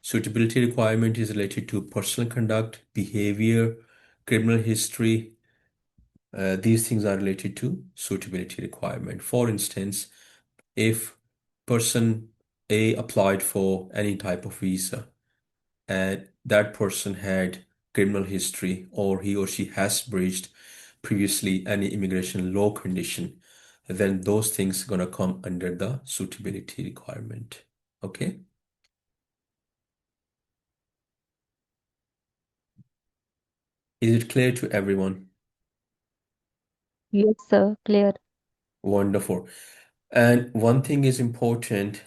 Speaker 1: Suitability requirement is related to personal conduct, behavior, criminal history. These things are related to suitability requirement. For instance, if person A applied for any type of visa and that person had criminal history or he or she has breached previously any immigration law condition, then those things gonna come under the suitability requirement. Okay. Is it clear to everyone?
Speaker 3: Yes, sir. Clear.
Speaker 1: Wonderful. And one thing is important,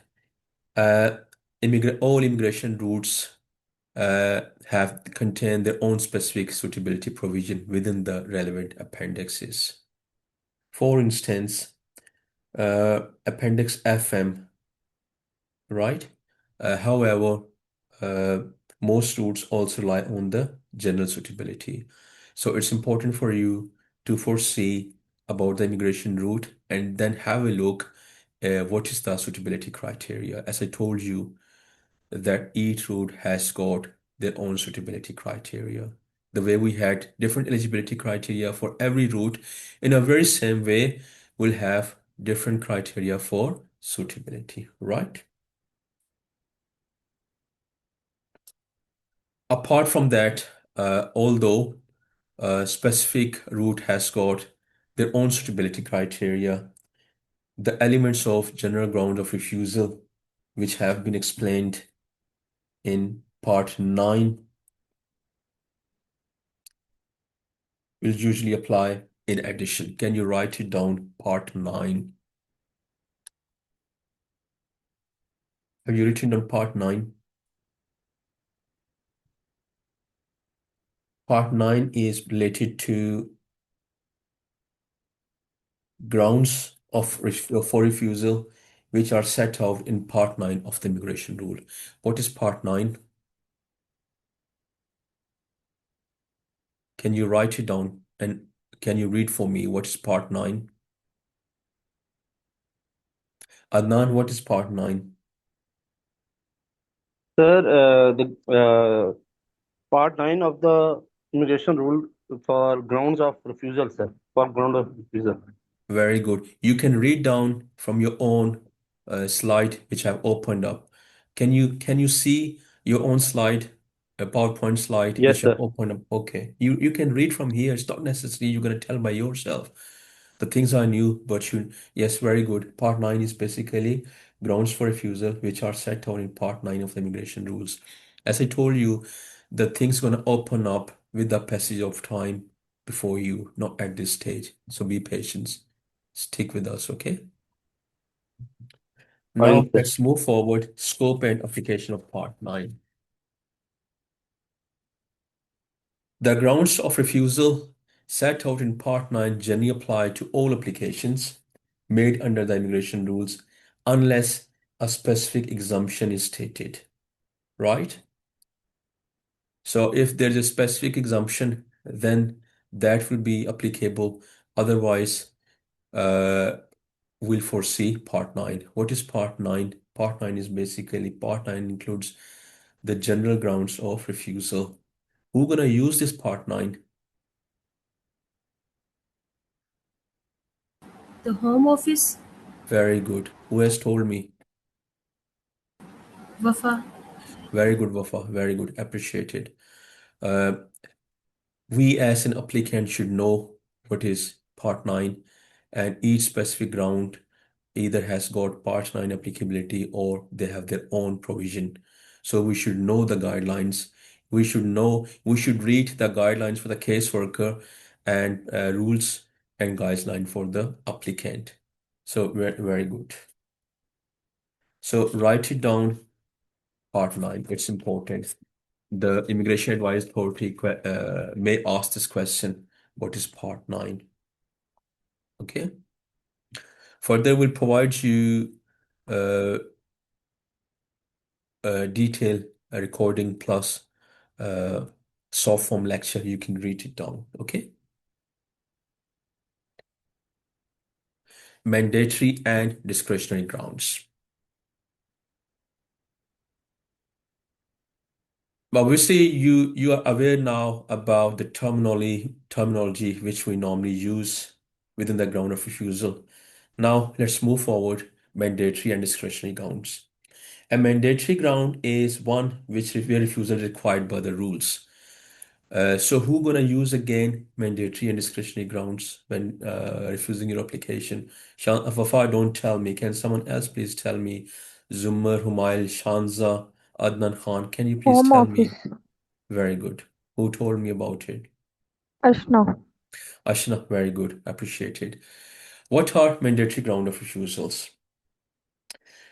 Speaker 1: uh, all immigration routes have contain their own specific suitability provision within the relevant appendixes. For instance, Appendix FM, right? However, uh, most routes also rely on the general suitability. So it's important for you to foresee about the immigration route and then have a look what is the suitability criteria. As I told you, that each route has got their own suitability criteria. The way we had different eligibility criteria for every route, in a very same way, we'll have different criteria for suitability, right? Apart from that, although a specific route has got their own suitability criteria, the elements of general ground of refusal, which have been explained in part 9, will usually apply in addition. Can you write it down? Part 9. Have you written down part 9? Part 9 is related to grounds for refusal, which are set out in part 9 of the immigration rule. What is part 9? Can you write it down and can you read for me what is part 9? Adnan, what is part 9?
Speaker 6: Sir, the part 9 of the immigration rule for grounds of refusal, sir. For ground of refusal.
Speaker 1: Very good. You can read down from your own slide, which I've opened up. Can you see your own slide, a PowerPoint slide,
Speaker 6: Yes,
Speaker 1: which I've
Speaker 6: sir.
Speaker 1: opened up? Okay. You can read from here. It's not necessary you're gonna tell by yourself. The things are new, but yes, very good. Part 9 is basically grounds for refusal, which are set out in part 9 of the immigration rules. As I told you, the things gonna open up with the passage of time before you, not at this stage. So be patient. Stick with us, okay? Now
Speaker 6: Fine, sir.
Speaker 1: let's move forward. Scope and application of part 9. The grounds of refusal set out in part 9 generally apply to all applications made under the immigration rules unless a specific exemption is stated, right? So if there's a specific exemption, then that will be applicable. Otherwise, we'll foresee part 9. What is part 9? Part 9 is basically, part 9 includes the general grounds of refusal. Who gonna use this part 9?
Speaker 7: The Home Office,
Speaker 1: Very good. Who has told me?
Speaker 7: Wafa.
Speaker 1: Very good, Wafa. Very good. Appreciated. Uh, we as an applicant should know what is part 9, and each specific ground either has got part 9 applicability or they have their own provision. So we should know the guidelines. We should read the guidelines for the caseworker and rules and guidelines for the applicant. So very good. So write it down, part 9. It's important. The Immigration Advice Authority may ask this question: what is part 9? Okay. Further, we'll provide you uh, a detailed recording plus soft form lecture. You can read it down. Okay. Mandatory and discretionary grounds. Obviously, you are aware now about the terminology which we normally use within the ground of refusal. Now let's move forward. Mandatory and discretionary grounds. A mandatory ground is one where refusal is required by the rules. So who gonna use again mandatory and discretionary grounds when refusing your application? Wafa, don't tell me. Can someone else please tell me? Zumar, Humail, Shanza, Adnan Khan, can you please
Speaker 3: Home
Speaker 1: tell me?
Speaker 3: Office.
Speaker 1: Very good. Who told me about it?
Speaker 3: Ashna.
Speaker 1: Ashna, very good. Appreciated. What are mandatory ground of refusals?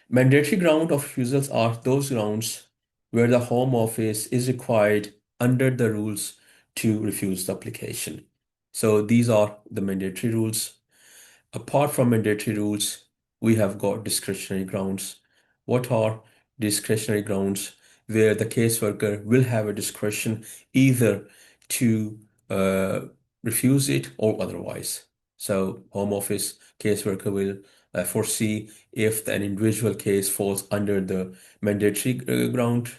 Speaker 1: Mandatory ground of refusals are those grounds where the Home Office is required under the rules to refuse the application. So these are the mandatory rules. Apart from mandatory rules, we have got discretionary grounds. What are discretionary grounds? Where the caseworker will have a discretion either to uh, refuse it or otherwise. So Home Office caseworker will foresee if an individual case falls under the mandatory grounds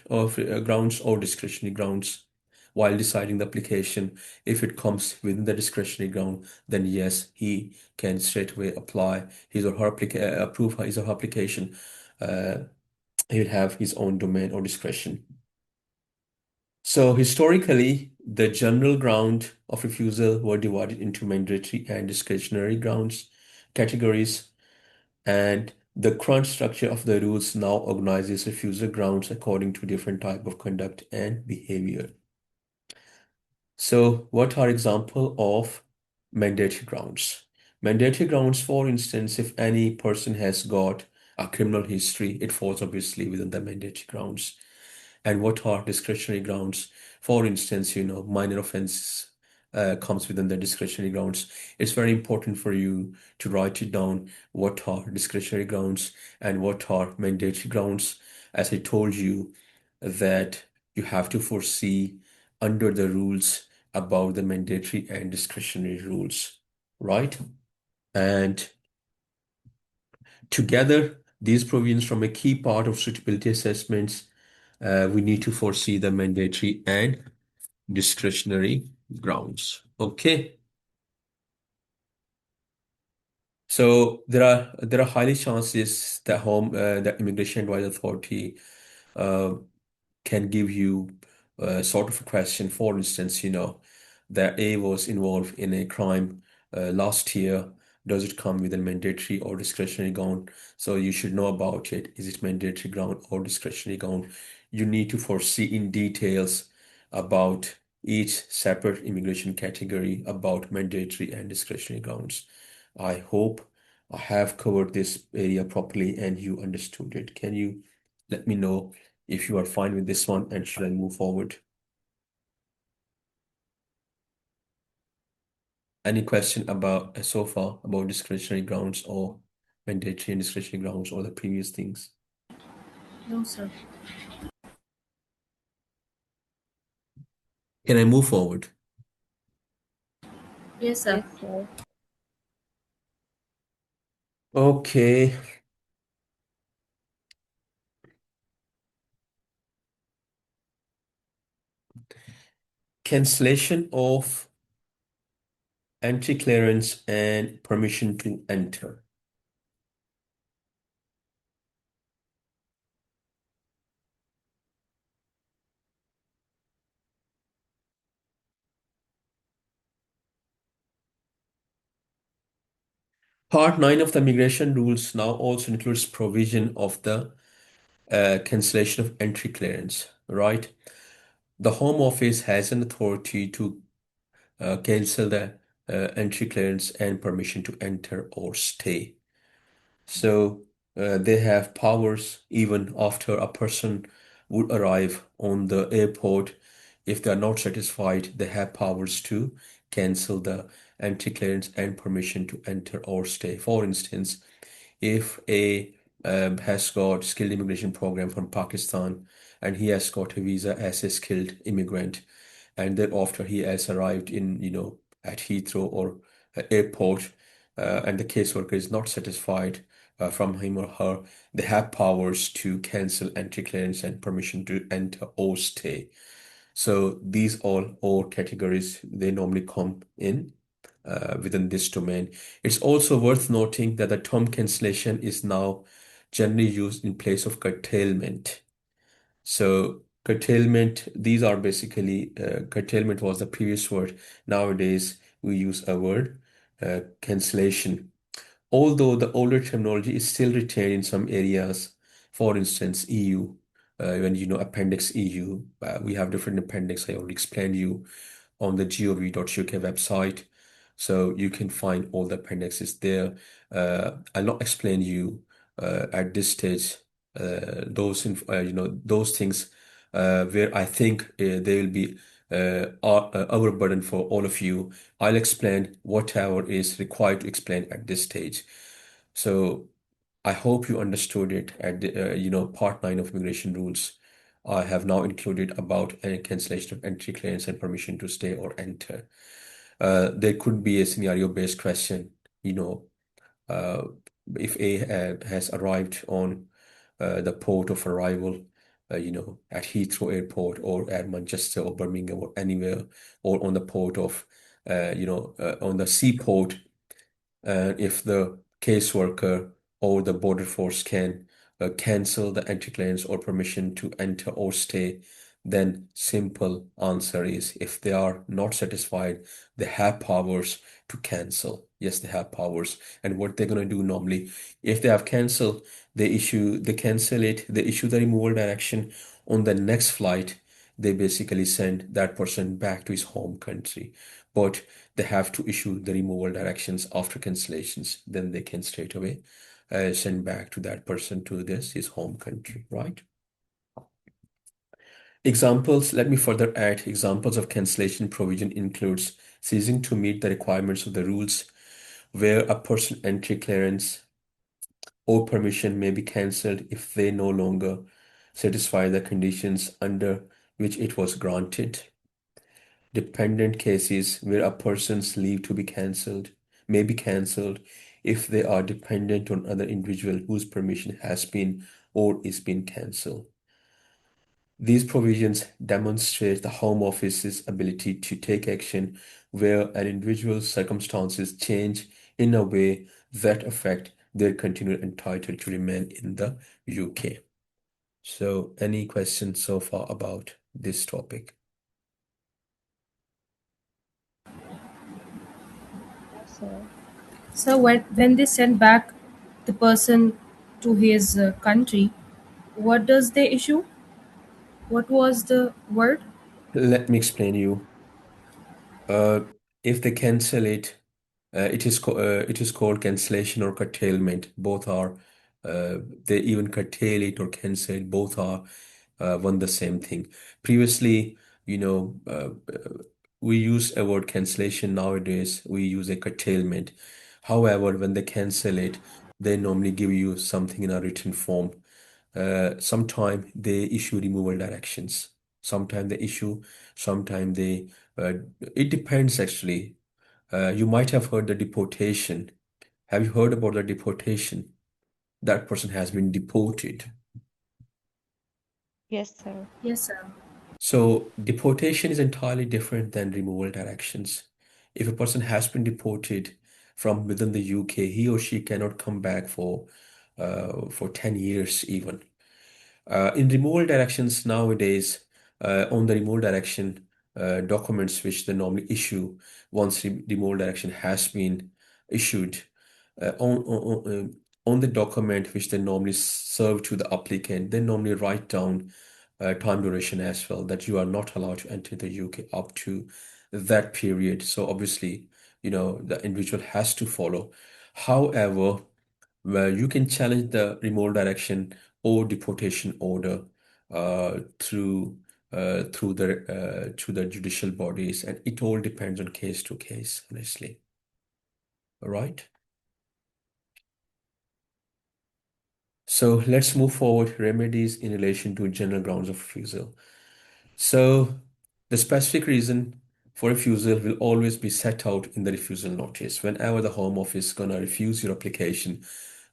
Speaker 1: or discretionary grounds while deciding the application. If it comes within the discretionary ground, then yes, he can straight away apply his or her approve his or her application. Uh, he will have his own domain or discretion. So historically, the general ground of refusal were divided into mandatory and discretionary grounds categories, and the current structure of the rules now organizes refusal grounds according to different type of conduct and behavior. So what are example of mandatory grounds? Mandatory grounds, for instance, if any person has got a criminal history, it falls obviously within the mandatory grounds. And what are discretionary grounds? For instance, minor offenses comes within the discretionary grounds. It's very important for you to write it down. What are discretionary grounds and what are mandatory grounds? As I told you, that you have to foresee under the rules about the mandatory and discretionary rules, right? And together, these provisions form a key part of suitability assessments. We need to foresee the mandatory and discretionary grounds. Okay. So there are highly chances that the Immigration Advisory Authority uh, can give you sort of a question. For instance, that A was involved in a crime last year. Does it come with a mandatory or discretionary ground? So you should know about it. Is it mandatory ground or discretionary ground? You need to foresee in details about each separate immigration category about mandatory and discretionary grounds. I hope I have covered this area properly and you understood it. Can you let me know if you are fine with this one and should I move forward? Any question about so far about discretionary grounds or mandatory and discretionary grounds or the previous things?
Speaker 7: No, sir.
Speaker 1: Can I move forward?
Speaker 7: Yes, sir.
Speaker 3: Yes, sir.
Speaker 1: Okay. Cancellation of entry clearance and permission to enter. Part 9 of the immigration rules now also includes provision of the cancellation of entry clearance, right? The Home Office has an authority to cancel the entry clearance and permission to enter or stay. So they have powers even after a person would arrive on the airport. If they are not satisfied, they have powers to cancel the entry clearance and permission to enter or stay. For instance, if a has got skilled immigration program from Pakistan and he has got a visa as a skilled immigrant, and then after he has arrived in, at Heathrow or airport, and the caseworker is not satisfied from him or her, they have powers to cancel entry clearance and permission to enter or stay. So these all categories, they normally come in within this domain. It's also worth noting that the term cancellation is now generally used in place of curtailment. So curtailment, these are basically, curtailment was the previous word. Nowadays, we use a word, cancellation. Although the older terminology is still retained in some areas, for instance, EU, when Appendix EU, we have different appendix. I already explained you on the gov.uk website. So you can find all the appendixes there. I'll not explain you at this stage those things where I think they will be our burden for all of you. I'll explain whatever is required to explain at this stage. So I hope you understood it at the, part 9 of immigration rules. I have now included about any cancellation of entry clearance and permission to stay or enter. There could be a scenario-based question, you know, uh, if A has arrived on the port of arrival, at Heathrow Airport or at Manchester or Birmingham or anywhere, or on the port of, on the seaport, and if the caseworker or the border force can cancel the entry clearance or permission to enter or stay, then simple answer is if they are not satisfied, they have powers to cancel. Yes, they have powers. And what they're going to do normally, if they have canceled, they cancel it, they issue the removal direction on the next flight. They basically send that person back to his home country. But they have to issue the removal directions after cancellations. Then they can straight away send back to that person to his home country, right? Examples, let me further add, examples of cancellation provision includes ceasing to meet the requirements of the rules where a person entry clearance or permission may be cancelled if they no longer satisfy the conditions under which it was granted. Dependent cases where a person's leave to be cancelled may be cancelled if they are dependent on another individual whose permission has been or is being cancelled. These provisions demonstrate the Home Office's ability to take action where an individual's circumstances change in a way that affect their continued entitlement to remain in the UK. So, any questions so far about this topic?
Speaker 3: Sir.
Speaker 7: So when they send back the person to his country, what does they issue? What was the word?
Speaker 1: Let me explain you. Uh, if they cancel it, it is called cancellation or curtailment. Both are they even curtail it or cancel it. Both are one the same thing. Previously, you know, we use a word cancellation. Nowadays, we use a curtailment. However, when they cancel it, they normally give you something in a written form. Sometime they issue removal directions. Sometime they issue. Sometime it depends actually. You might have heard the deportation. Have you heard about the deportation? That person has been deported.
Speaker 3: Yes, sir.
Speaker 7: Yes, sir.
Speaker 1: So deportation is entirely different than removal directions. If a person has been deported from within the UK, he or she cannot come back for 10 years even. In removal directions nowadays, on the removal direction documents which they normally issue once removal direction has been issued, on the document which they normally serve to the applicant, they normally write down time duration as well, that you are not allowed to enter the UK up to that period. So obviously, the individual has to follow. However, where you can challenge the removal direction or deportation order through the judicial bodies, and it all depends on case to case, honestly. All right. So let's move forward. Remedies in relation to general grounds of refusal. So the specific reason for refusal will always be set out in the refusal notice. Whenever the Home Office is gonna refuse your application,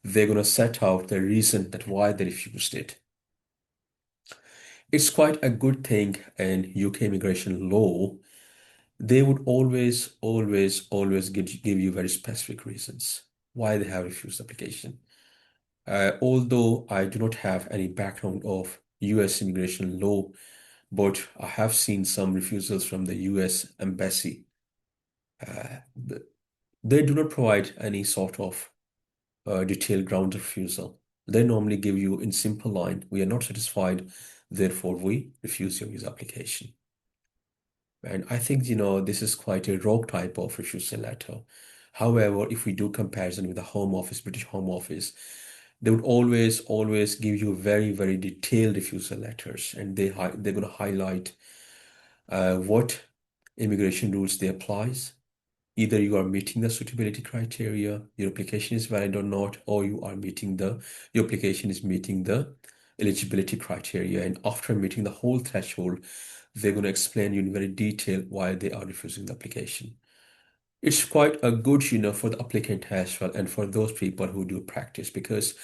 Speaker 1: they're gonna set out the reason that why they refused it. It's quite a good thing in UK immigration law. They would always give you very specific reasons why they have refused application. Although I do not have any background of US immigration law, but I have seen some refusals from the US embassy. Th- They do not provide any sort of detailed ground of refusal. They normally give you in simple line, we are not satisfied, therefore we refuse your visa application. And I think, this is quite a rogue type of refusal letter. However, if we do comparison with the Home Office, British Home Office, they would always give you very, very detailed refusal letters, and they're going to highlight what immigration rules they applies. Either you are meeting the suitability criteria, your application is valid or not, or your application is meeting the eligibility criteria. And after meeting the whole threshold, they're going to explain you in very detail why they are refusing the application. It's quite a good, for the applicant as well, and for those people who do practice, because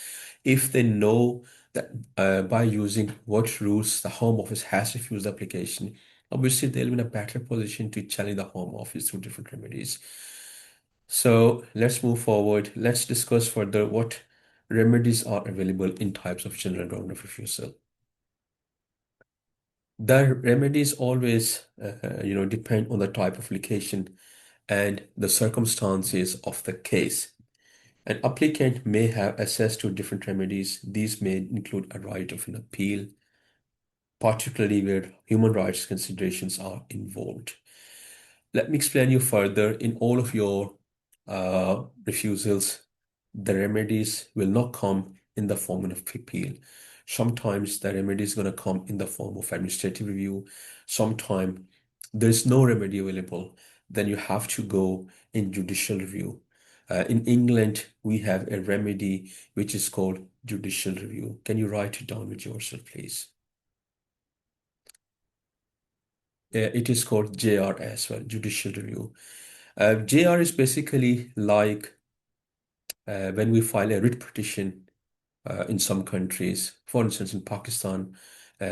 Speaker 1: if they know that by using what rules the Home Office has refused the application, obviously they'll be in a better position to challenge the Home Office through different remedies. So let's move forward. Let's discuss further what remedies are available in types of general ground of refusal. The remedies always, depend on the type of application and the circumstances of the case. An applicant may have access to different remedies. These may include a right of an appeal, particularly where human rights considerations are involved. Let me explain you further. In all of your refusals, the remedies will not come in the form of appeal. Sometimes the remedy is going to come in the form of administrative review. Sometimes there's no remedy available. Then you have to go in judicial review. In England, we have a remedy which is called judicial review. Can you write it down with yourself, please? It is called JR as well, judicial review. JR is basically like when we file a writ petition in some countries. For instance, in Pakistan,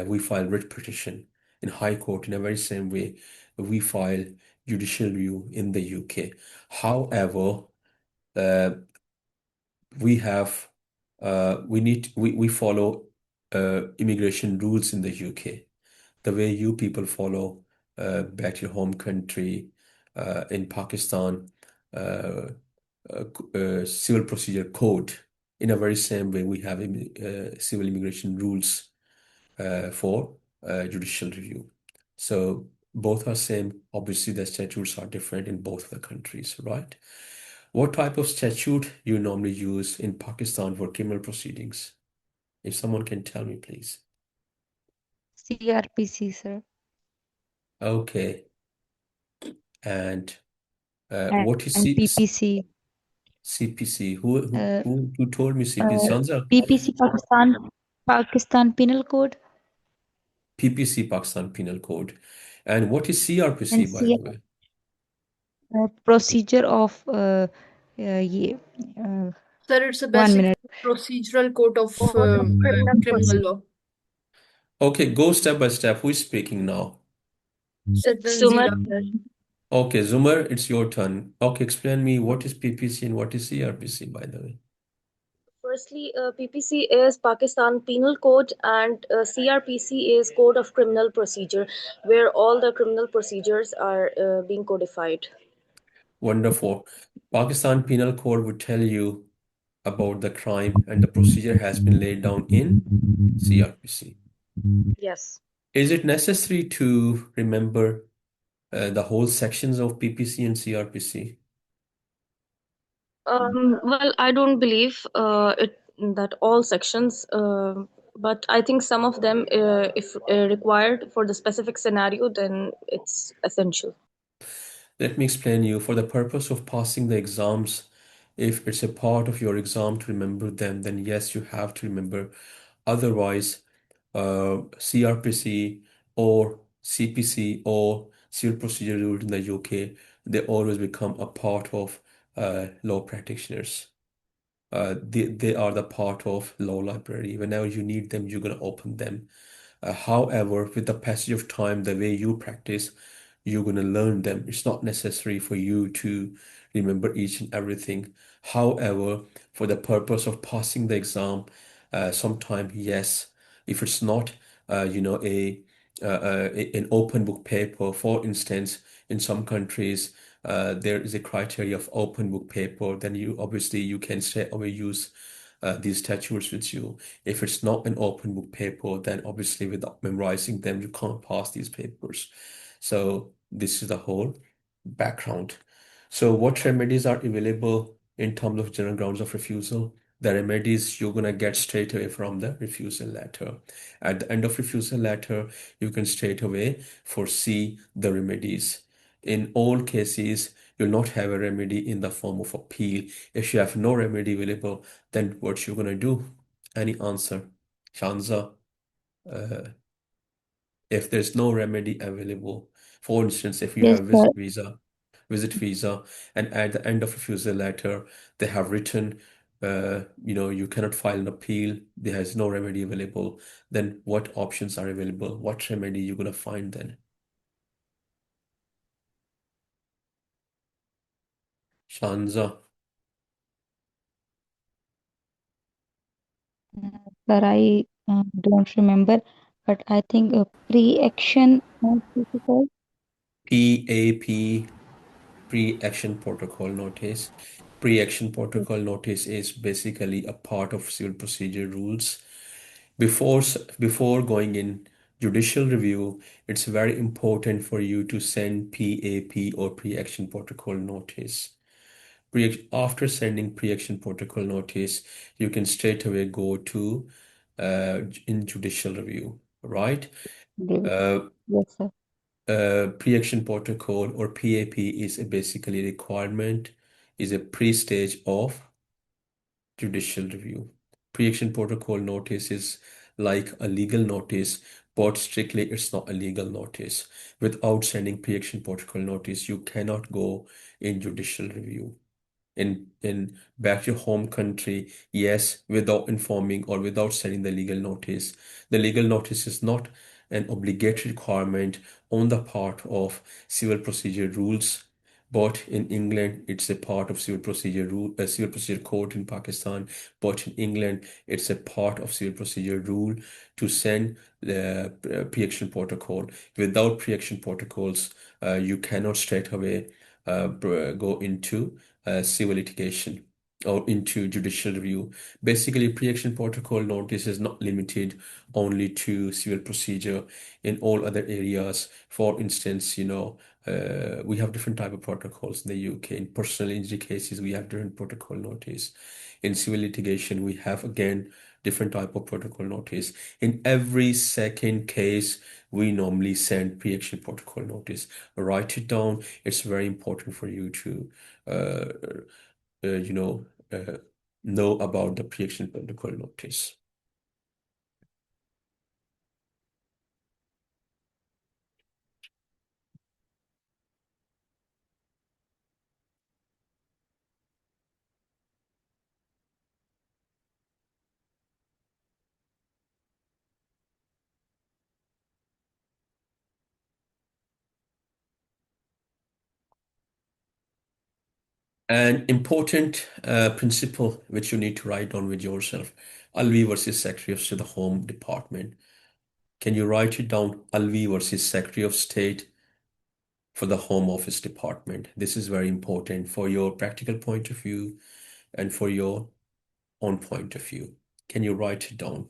Speaker 1: we file writ petition in High Court in a very same way we file judicial review in the UK. However, uh, we have we follow immigration rules in the UK, the way you people follow back to your home country in Pakistan, uh, civil procedure code. In a very same way, we have civil immigration rules for judicial review. So both are same. Obviously, the statutes are different in both the countries, right? What type of statute you normally use in Pakistan for criminal proceedings? If someone can tell me, please.
Speaker 3: CRPC, sir.
Speaker 1: Okay. And
Speaker 3: And
Speaker 1: what is
Speaker 3: PPC.
Speaker 1: CPC? Who who
Speaker 3: Uh,
Speaker 1: who who told me CPC? Sanza?
Speaker 3: PPC Pakistan Penal Code
Speaker 1: PPC Pakistan Penal Code. And what is
Speaker 3: and
Speaker 1: CRPC, by the way?
Speaker 3: Procedure of Yeah.
Speaker 8: Sir, it's a
Speaker 3: 1 minute.
Speaker 8: basic procedural code of
Speaker 4: Code of criminal
Speaker 8: criminal
Speaker 4: procedure.
Speaker 8: law.
Speaker 1: Okay, go step by step. Who is speaking now?
Speaker 4: It's
Speaker 8: Then
Speaker 4: Sumar.
Speaker 8: Zira.
Speaker 1: Okay, Zumar, it's your turn. Okay, explain me what is PPC and what is CRPC, by the way.
Speaker 4: Firstly, PPC is Pakistan Penal Code, and CRPC is Code of Criminal Procedure, where all the criminal procedures are being codified.
Speaker 1: Wonderful. Pakistan Penal Code would tell you about the crime and the procedure has been laid down in CRPC.
Speaker 4: Yes.
Speaker 1: Is it necessary to remember the whole sections of PPC and CRPC?
Speaker 4: Well, I don't believe that all sections, but I think some of them, if required for the specific scenario, then it's essential.
Speaker 1: Let me explain you. For the purpose of passing the exams, if it's a part of your exam to remember them, then yes, you have to remember. Otherwise, CRPC or CPC or Civil Procedure Rule in the UK, they always become a part of law practitioners. They are the part of law library. Whenever you need them, you're going to open them. However, with the passage of time, the way you practice, you're going to learn them. It's not necessary for you to remember each and everything. However, for the purpose of passing the exam, sometime yes. If it's not, an open book paper, for instance, in some countries, there is a criteria of open book paper, then you obviously you can straight away use these statutes with you. If it's not an open book paper, then obviously without memorizing them, you can't pass these papers. So this is the whole background. So what remedies are available in terms of general grounds of refusal? The remedies you're gonna get straight away from the refusal letter. At the end of refusal letter, you can straight away foresee the remedies. In all cases, you'll not have a remedy in the form of appeal. If you have no remedy available, then what you're gonna do? Any answer? Shanza, uh, if there's no remedy available, for instance, if you
Speaker 3: Yes,
Speaker 1: have
Speaker 3: sir.
Speaker 1: visit visa, and at the end of refusal letter, they have written, you cannot file an appeal, there is no remedy available, then what options are available? What remedy you're gonna find then? Shanza.
Speaker 3: Sir, I don't remember, but I think pre-action protocol.
Speaker 1: PAP, pre-action protocol notice. Pre-action protocol notice is basically a part of civil procedure rules. Before going in judicial review, it's very important for you to send PAP or pre-action protocol notice. After sending pre-action protocol notice, you can straight away go to in judicial review, right? Uh,
Speaker 3: Yes, sir.
Speaker 1: Pre-action protocol or PAP is basically a requirement, is a pre-stage of judicial review. Pre-action protocol notice is like a legal notice, but strictly it's not a legal notice. Without sending pre-action protocol notice, you cannot go in judicial review in back to your home country, yes, without informing or without sending the legal notice. The legal notice is not an obligatory requirement on the part of civil procedure rules, but in England it's a part of civil procedure rule, civil procedure code in Pakistan, but in England it's a part of civil procedure rule to send the pre-action protocol. Without pre-action protocols, you cannot straight away go into civil litigation or into judicial review. Basically, pre-action protocol notice is not limited only to civil procedure in all other areas. For instance, we have different type of protocols in the UK. In personal injury cases, we have different protocol notice. In civil litigation, we have again different type of protocol notice. In every second case, we normally send pre-action protocol notice. Write it down. It's very important for you to uh, uh, you know, uh, know about the pre-action protocol notice. An important principle which you need to write down with yourself. Alvi versus Secretary of State, the Home Department. Can you write it down? Alvi versus Secretary of State for the Home Office Department. This is very important for your practical point of view and for your own point of view. Can you write it down?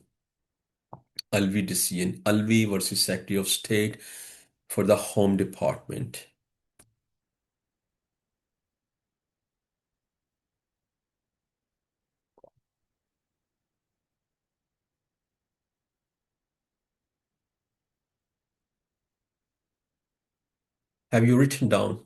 Speaker 1: Alvi decision. Alvi versus Secretary of State for the Home Department. Have you written down?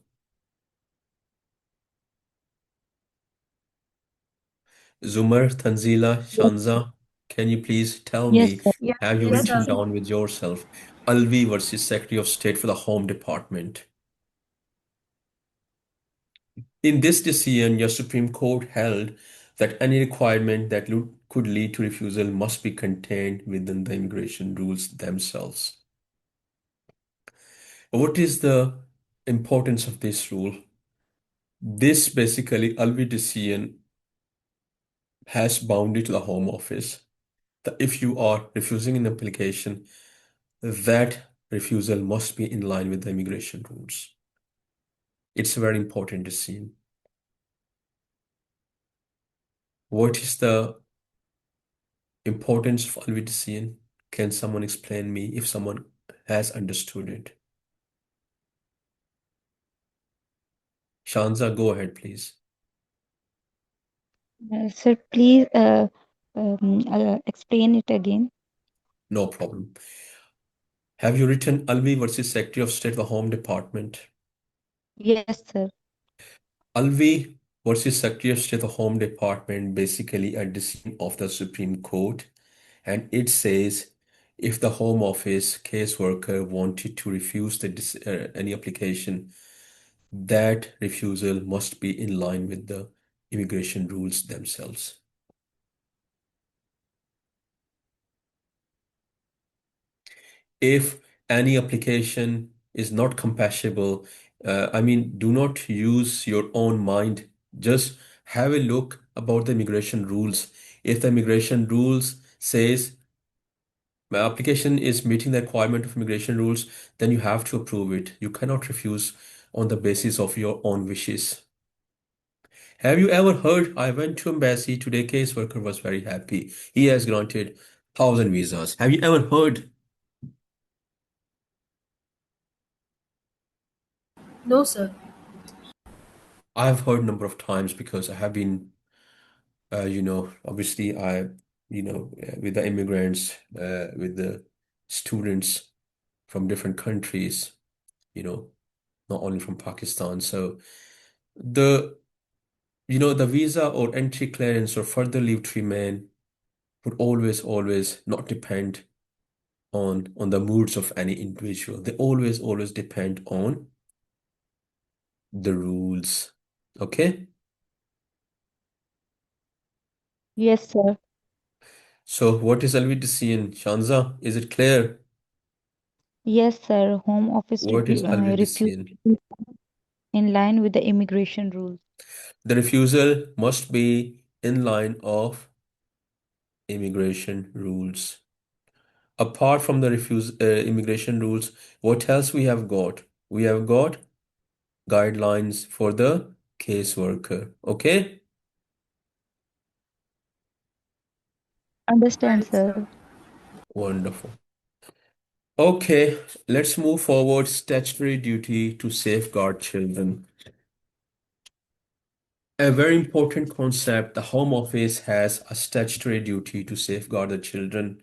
Speaker 1: Zumar, Tanzila,
Speaker 3: Yes,
Speaker 1: Shanza, can you please tell
Speaker 3: yes,
Speaker 1: me,
Speaker 3: sir.
Speaker 4: Yeah.
Speaker 1: have you
Speaker 8: Yes,
Speaker 4: Yes,
Speaker 1: written
Speaker 8: sir.
Speaker 4: sir.
Speaker 1: down with yourself Alvi versus Secretary of State for the Home Department? In this decision, your Supreme Court held that any requirement that could lead to refusal must be contained within the immigration rules themselves. What is the importance of this rule? This basically, Alvi decision has bounded to the Home Office that if you are refusing an application, that refusal must be in line with the immigration rules. It's a very important decision. What is the importance of Alvi decision? Can someone explain me if someone has understood it? Shanza, go ahead, please.
Speaker 3: Sir, please explain it again.
Speaker 1: No problem. Have you written Alvi versus Secretary of State, the Home Department?
Speaker 3: Yes, sir.
Speaker 1: Alvi versus Secretary of State, the Home Department, basically a decision of the Supreme Court, and it says if the Home Office caseworker wanted to refuse any application, that refusal must be in line with the immigration rules themselves. If any application is not compatible, I mean, do not use your own mind. Just have a look about the immigration rules. If the immigration rules says my application is meeting the requirement of immigration rules, then you have to approve it. You cannot refuse on the basis of your own wishes. Have you ever heard, I went to embassy today, caseworker was very happy. He has granted 1,000 visas. Have you ever heard?
Speaker 7: No, sir.
Speaker 1: I have heard a number of times because I have been, obviously with the immigrants, with the students from different countries, you know, not only from Pakistan. So the, the visa or entry clearance or further leave to remain would always not depend on the moods of any individual. They always depend on the rules. Okay?
Speaker 3: Yes, sir.
Speaker 1: So what is Alvi decision? Shanza, is it clear?
Speaker 3: Yes, sir. Home Office
Speaker 1: What is Alvi
Speaker 3: refused
Speaker 1: decision?
Speaker 3: in line with the immigration rules.
Speaker 1: The refusal must be in line of immigration rules. Apart from the immigration rules, what else we have got? We have got guidelines for the caseworker. Okay?
Speaker 3: Understand,
Speaker 8: Right,
Speaker 3: sir.
Speaker 8: sir.
Speaker 1: Wonderful. Okay, let's move forward. Statutory duty to safeguard children. A very important concept. The Home Office has a statutory duty to safeguard the children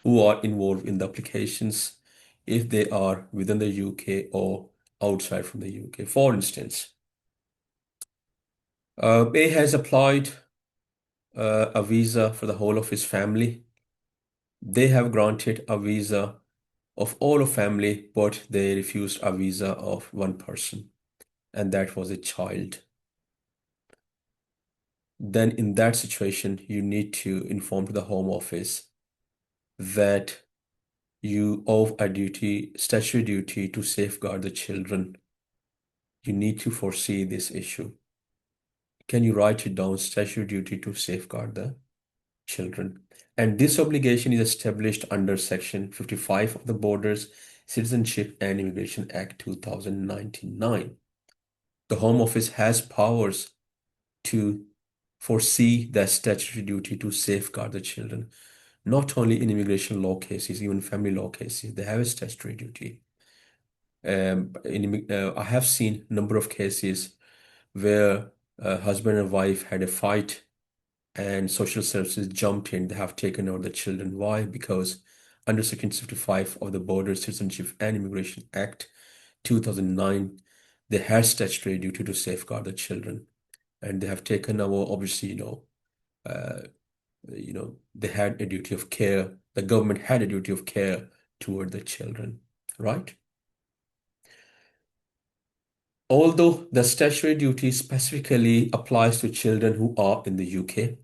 Speaker 1: who are involved in the applications if they are within the UK or outside from the UK. For instance, A has applied a visa for the whole of his family. They have granted a visa of all of family, but they refused a visa of one person, and that was a child. Then in that situation, you need to inform to the Home Office that you owe a duty, statutory duty to safeguard the children. You need to foresee this issue. Can you write it down? Statutory duty to safeguard the children. And this obligation is established under Section 55 of the Borders, Citizenship and Immigration Act 2099. The Home Office has powers to foresee the statutory duty to safeguard the children, not only in immigration law cases, even family law cases, they have a statutory duty. I have seen a number of cases where husband and wife had a fight and social services jumped in. They have taken over the children. Why? Because under Section 55 of the Border Citizenship and Immigration Act 2009, they had statutory duty to safeguard the children, and they have taken over. Obviously, uh, they had a duty of care. The government had a duty of care toward the children, right? Although the statutory duty specifically applies to children who are in the UK,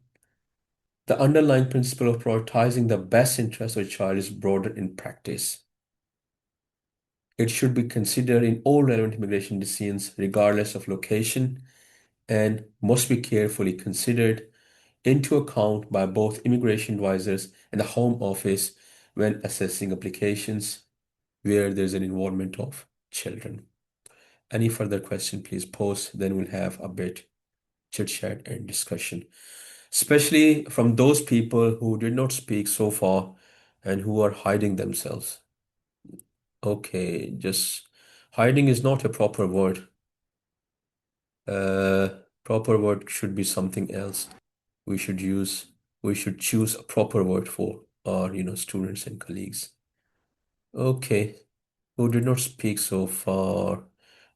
Speaker 1: the underlying principle of prioritizing the best interest of a child is broader in practice. It should be considered in all relevant immigration decisions, regardless of location, and must be carefully considered into account by both immigration advisors and the Home Office when assessing applications where there's an involvement of children. Any further question, please pose, then we'll have a bit chit chat and discussion, especially from those people who did not speak so far and who are hiding themselves. Okay, just hiding is not a proper word. Proper word should be something else. We should choose a proper word for our, students and colleagues. Okay, who did not speak so far?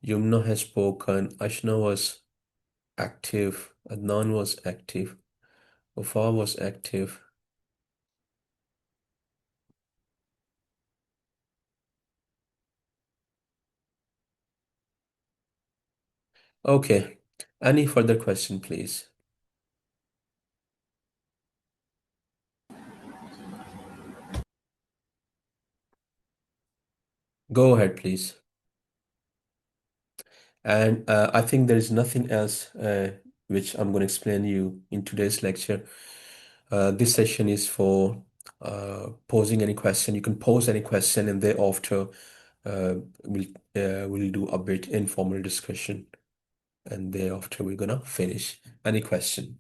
Speaker 1: Yumna has spoken. Ashna was active. Adnan was active. Wafa was active. Okay. Any further question, please? Go ahead, please. And I think there is nothing else which I'm going to explain you in today's lecture. This session is for posing any question. You can pose any question, and thereafter we'll do a bit informal discussion, and thereafter we're gonna finish. Any question?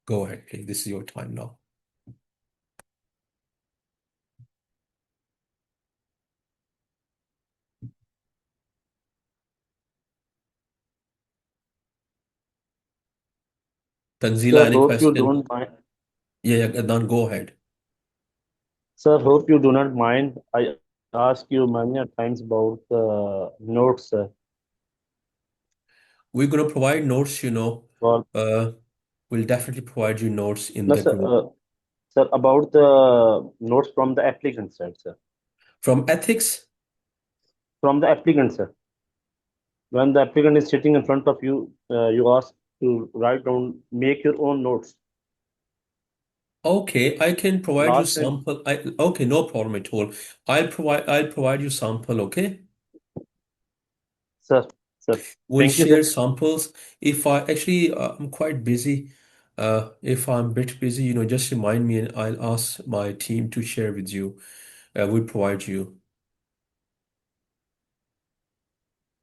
Speaker 1: Go ahead, please. This is your time now. Tanzila,
Speaker 6: Sir,
Speaker 1: any
Speaker 6: hope you
Speaker 1: question?
Speaker 6: don't mind.
Speaker 1: Yeah, Adnan, go ahead.
Speaker 6: Sir, hope you do not mind. I asked you many a times about notes, sir.
Speaker 1: We're gonna provide notes,
Speaker 6: For
Speaker 1: uh, we'll definitely provide you notes in
Speaker 6: no,
Speaker 1: the
Speaker 6: sir,
Speaker 1: group.
Speaker 6: sir, about the notes from the applicant side, sir.
Speaker 1: From ethics?
Speaker 6: From the applicant, sir. When the applicant is sitting in front of you, you ask to write down, make your own notes.
Speaker 1: Okay, I can provide you
Speaker 6: Last time,
Speaker 1: sample. Okay, no problem at all. I'll provide you sample, okay?
Speaker 6: sir, sir.
Speaker 1: We'll
Speaker 6: Thank you,
Speaker 1: share
Speaker 6: sir.
Speaker 1: samples. If I actually I'm quite busy. If I'm a bit busy, just remind me and I'll ask my team to share with you. We'll provide you.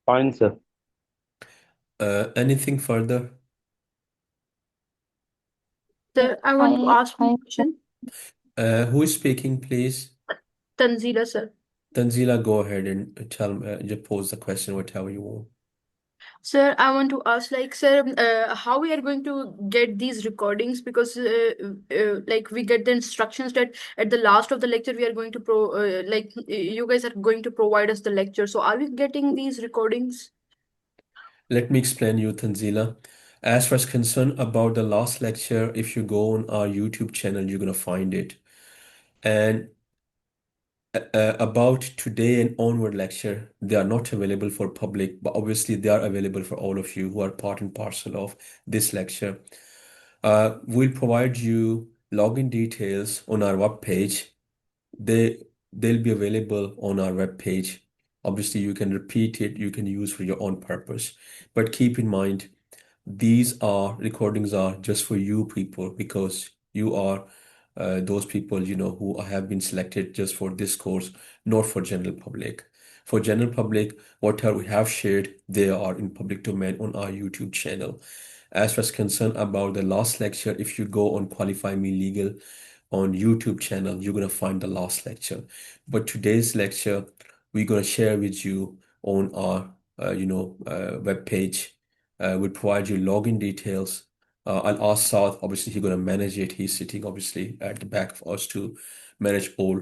Speaker 6: Fine, sir.
Speaker 1: Anything further?
Speaker 8: Sir, I want to ask one question.
Speaker 1: Who is speaking, please?
Speaker 8: Tanzila, sir.
Speaker 1: Tanzila, go ahead and just pose the question, whatever you want.
Speaker 8: Sir, I want to ask, like, sir, how we are going to get these recordings? Because, like, we get the instructions that at the last of the lecture we are going to you guys are going to provide us the lecture. So, are we getting these recordings?
Speaker 1: Let me explain you, Tanzila. As far as concerned about the last lecture, if you go on our YouTube channel, you're gonna find it. And about today and onward lecture, they are not available for public, but obviously they are available for all of you who are part and parcel of this lecture. We'll provide you login details on our web page. They'll be available on our web page. Obviously, you can repeat it, you can use for your own purpose. But keep in mind, these are recordings are just for you people because you are those people who have been selected just for this course, not for general public. For general public, whatever we have shared, they are in public domain on our YouTube channel. As far as concerned about the last lecture, if you go on Qualify Me Legal on YouTube channel, you're gonna find the last lecture. But today's lecture, we're gonna share with you on our web page. We'll provide you login details. I'll ask Saad, obviously he's gonna manage it. He's sitting obviously at the back of us to manage all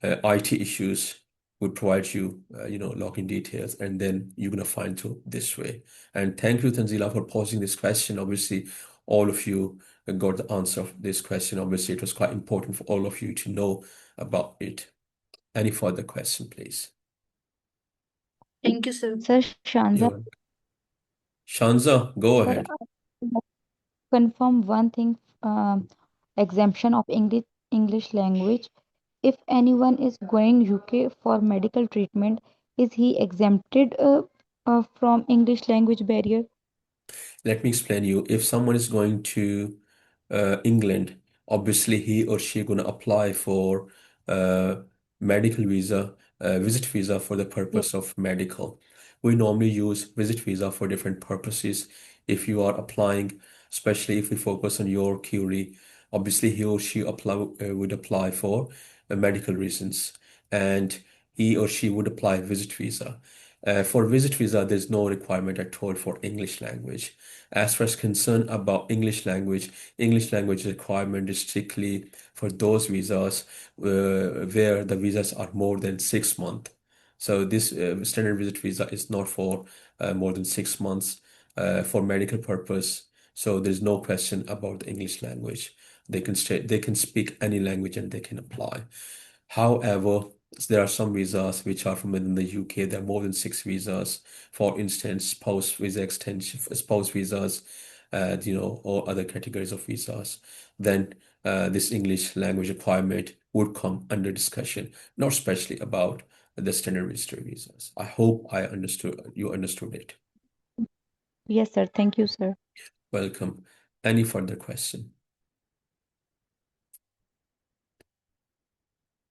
Speaker 1: IT issues. We'll provide you login details, and then you're gonna find through this way. And thank you, Tanzila, for posing this question. Obviously, all of you got the answer of this question. Obviously, it was quite important for all of you to know about it. Any further question, please?
Speaker 8: Thank you, sir.
Speaker 3: Sir, Shanza,
Speaker 1: You're Shanza, go
Speaker 3: sir,
Speaker 1: ahead.
Speaker 3: confirm one thing, exemption of English language. If anyone is going UK for medical treatment, is he exempted from English language barrier?
Speaker 1: Let me explain you. If someone is going to England, obviously he or she gonna apply for uh, medical visa, visit visa for the
Speaker 3: Yes.
Speaker 1: purpose of medical. We normally use visit visa for different purposes. If you are applying, especially if we focus on your query, obviously he or she would apply for medical reasons, and he or she would apply visit visa. For visit visa, there's no requirement at all for English language. As far as concerned about English language requirement is strictly for those visas where the visas are more than 6 months. So this standard visit visa is not for more than 6 months for medical purpose. So there's no question about the English language. They can speak any language and they can apply. However, there are some visas which are from within the UK. There are more than six visas. For instance, spouse visa extension, spouse visas, or other categories of visas. Then this English language requirement would come under discussion, not especially about the standard visitor visas. I hope you understood it.
Speaker 3: Yes, sir. Thank you, sir.
Speaker 1: Welcome. Any further question?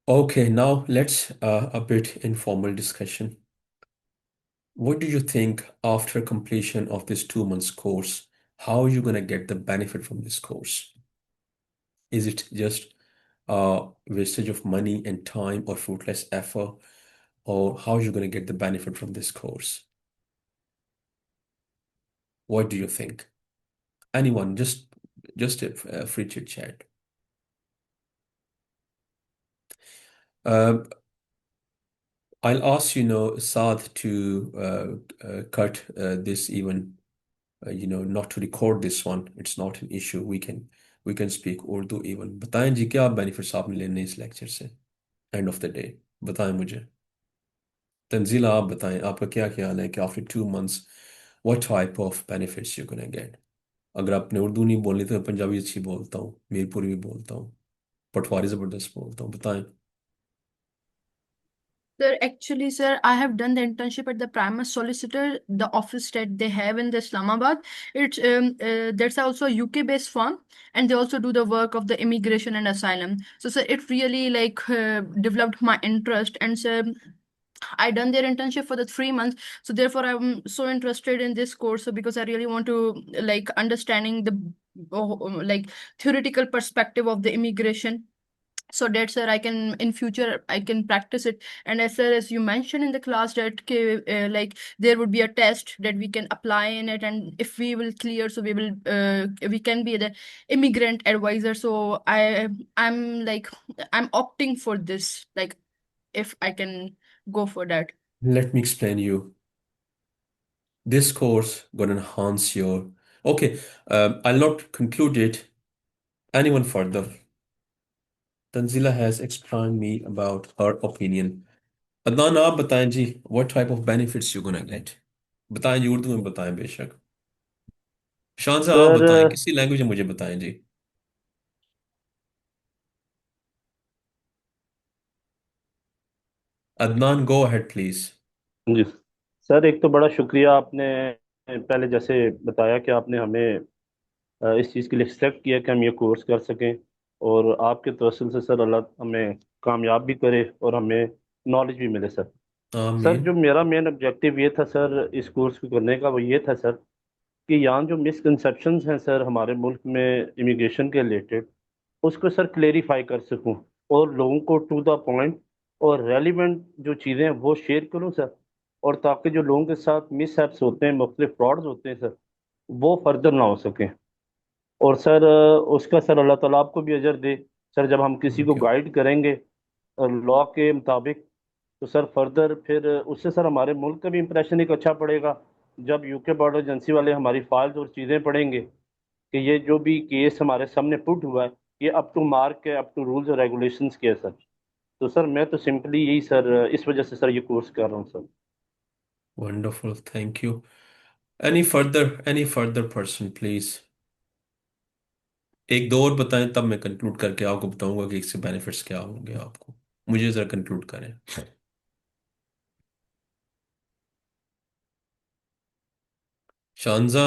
Speaker 1: Okay, now let's a bit informal discussion. What do you think after completion of this 2 months course? How are you gonna get the benefit from this course? Is it just wastage of money and time or fruitless effort, or how are you gonna get the benefit from this course? What do you think? Anyone, just a free chit chat. I'll ask Saad to cut this even not to record this one. It's not an issue. We can speak Urdu even. बताएं जी क्या benefits आपने लेने इस lecture से end of the day बताएं मुझे तंजीला आप बताएं आपका क्या ख्याल है कि after 2 months what type of benefits you're gonna get अगर आपने उर्दू नहीं बोलनी तो मैं पंजाबी अच्छी बोलता हूँ मीरपुरी भी बोलता हूँ पटवारी जबरदस्त बोलता हूँ बताएं
Speaker 8: Sir, actually, sir, I have done the internship at the Prime Solicitor, the office that they have in the Islamabad. It's that's also a UK-based firm, and they also do the work of the immigration and asylum. So, sir, it really like developed my interest, and sir, I done their internship for the 3 months. So therefore, I'm so interested in this course, so because I really want to like understanding the like theoretical perspective of the immigration, so that sir I can in future I can practice it. And as sir, as you mentioned in the class that like there would be a test that we can apply in it, and if we will clear, so we can be the immigrant advisor. So I'm like I'm opting for this, like if I can go for that.
Speaker 1: let me explain you this course gonna enhance your okay I'll not conclude it anyone further Tanzila has explained me about her opinion Adnan आप बताएं जी what type of benefits you're gonna get बताएं जी उर्दू में बताएं बेशक शानजा आप
Speaker 6: sir
Speaker 1: बताएं किसी language में मुझे बताएं जी अदनान गो अहेड प्लीज
Speaker 6: जी सर, एक तो बड़ा शुक्रिया आपने पहले जैसे बताया कि आपने हमें इस चीज़ के लिए एक्सेप्ट किया कि हम ये कोर्स कर सकें, और आपके तवसल से सर अल्लाह हमें कामयाब भी करे और हमें नॉलेज भी मिले सर। सर
Speaker 1: आमीन।
Speaker 6: जो मेरा मेन ऑब्जेक्टिव ये था सर इस कोर्स को करने का, वो ये था सर कि यहाँ जो मिसकंसेप्शंस हैं सर हमारे मुल्क में इमिग्रेशन के रिलेटेड, उसको सर क्लेरिफाई कर सकूं और लोगों को टू द पॉइंट और रेलिवेंट जो चीज़ें हैं वो शेयर करूं सर, और ताकि जो लोगों के साथ मिसहैप्स होते हैं, मुख्तलिफ फ्रॉड्स होते हैं सर, वो फर्दर ना हो सकें। और सर उसका सर अल्लाह ताला आपको भी अजर दे सर, जब हम किसी को
Speaker 1: थैंक यू।
Speaker 6: गाइड करेंगे लॉ के मुताबिक, तो सर फर्दर फिर उससे सर हमारे मुल्क का भी इंप्रेशन एक अच्छा पड़ेगा। जब यूके बॉर्डर एजेंसी वाले हमारी फाइल्स और चीज़ें पढ़ेंगे कि ये जो भी केस हमारे सामने पुट हुआ है, ये अप टू मार्क है, अप टू रूल्स और रेगुलेशंस के है सर। तो सर मैं तो सिंपली यही सर इस वजह से सर ये कोर्स कर रहा हूँ sir.
Speaker 1: Wonderful, thank you. Any further person please. एक दो और बताएं, तब मैं कंक्लूड करके आपको बताऊंगा कि इससे बेनिफिट्स क्या होंगे आपको। मुझे जरा कंक्लूड करें। Shanza,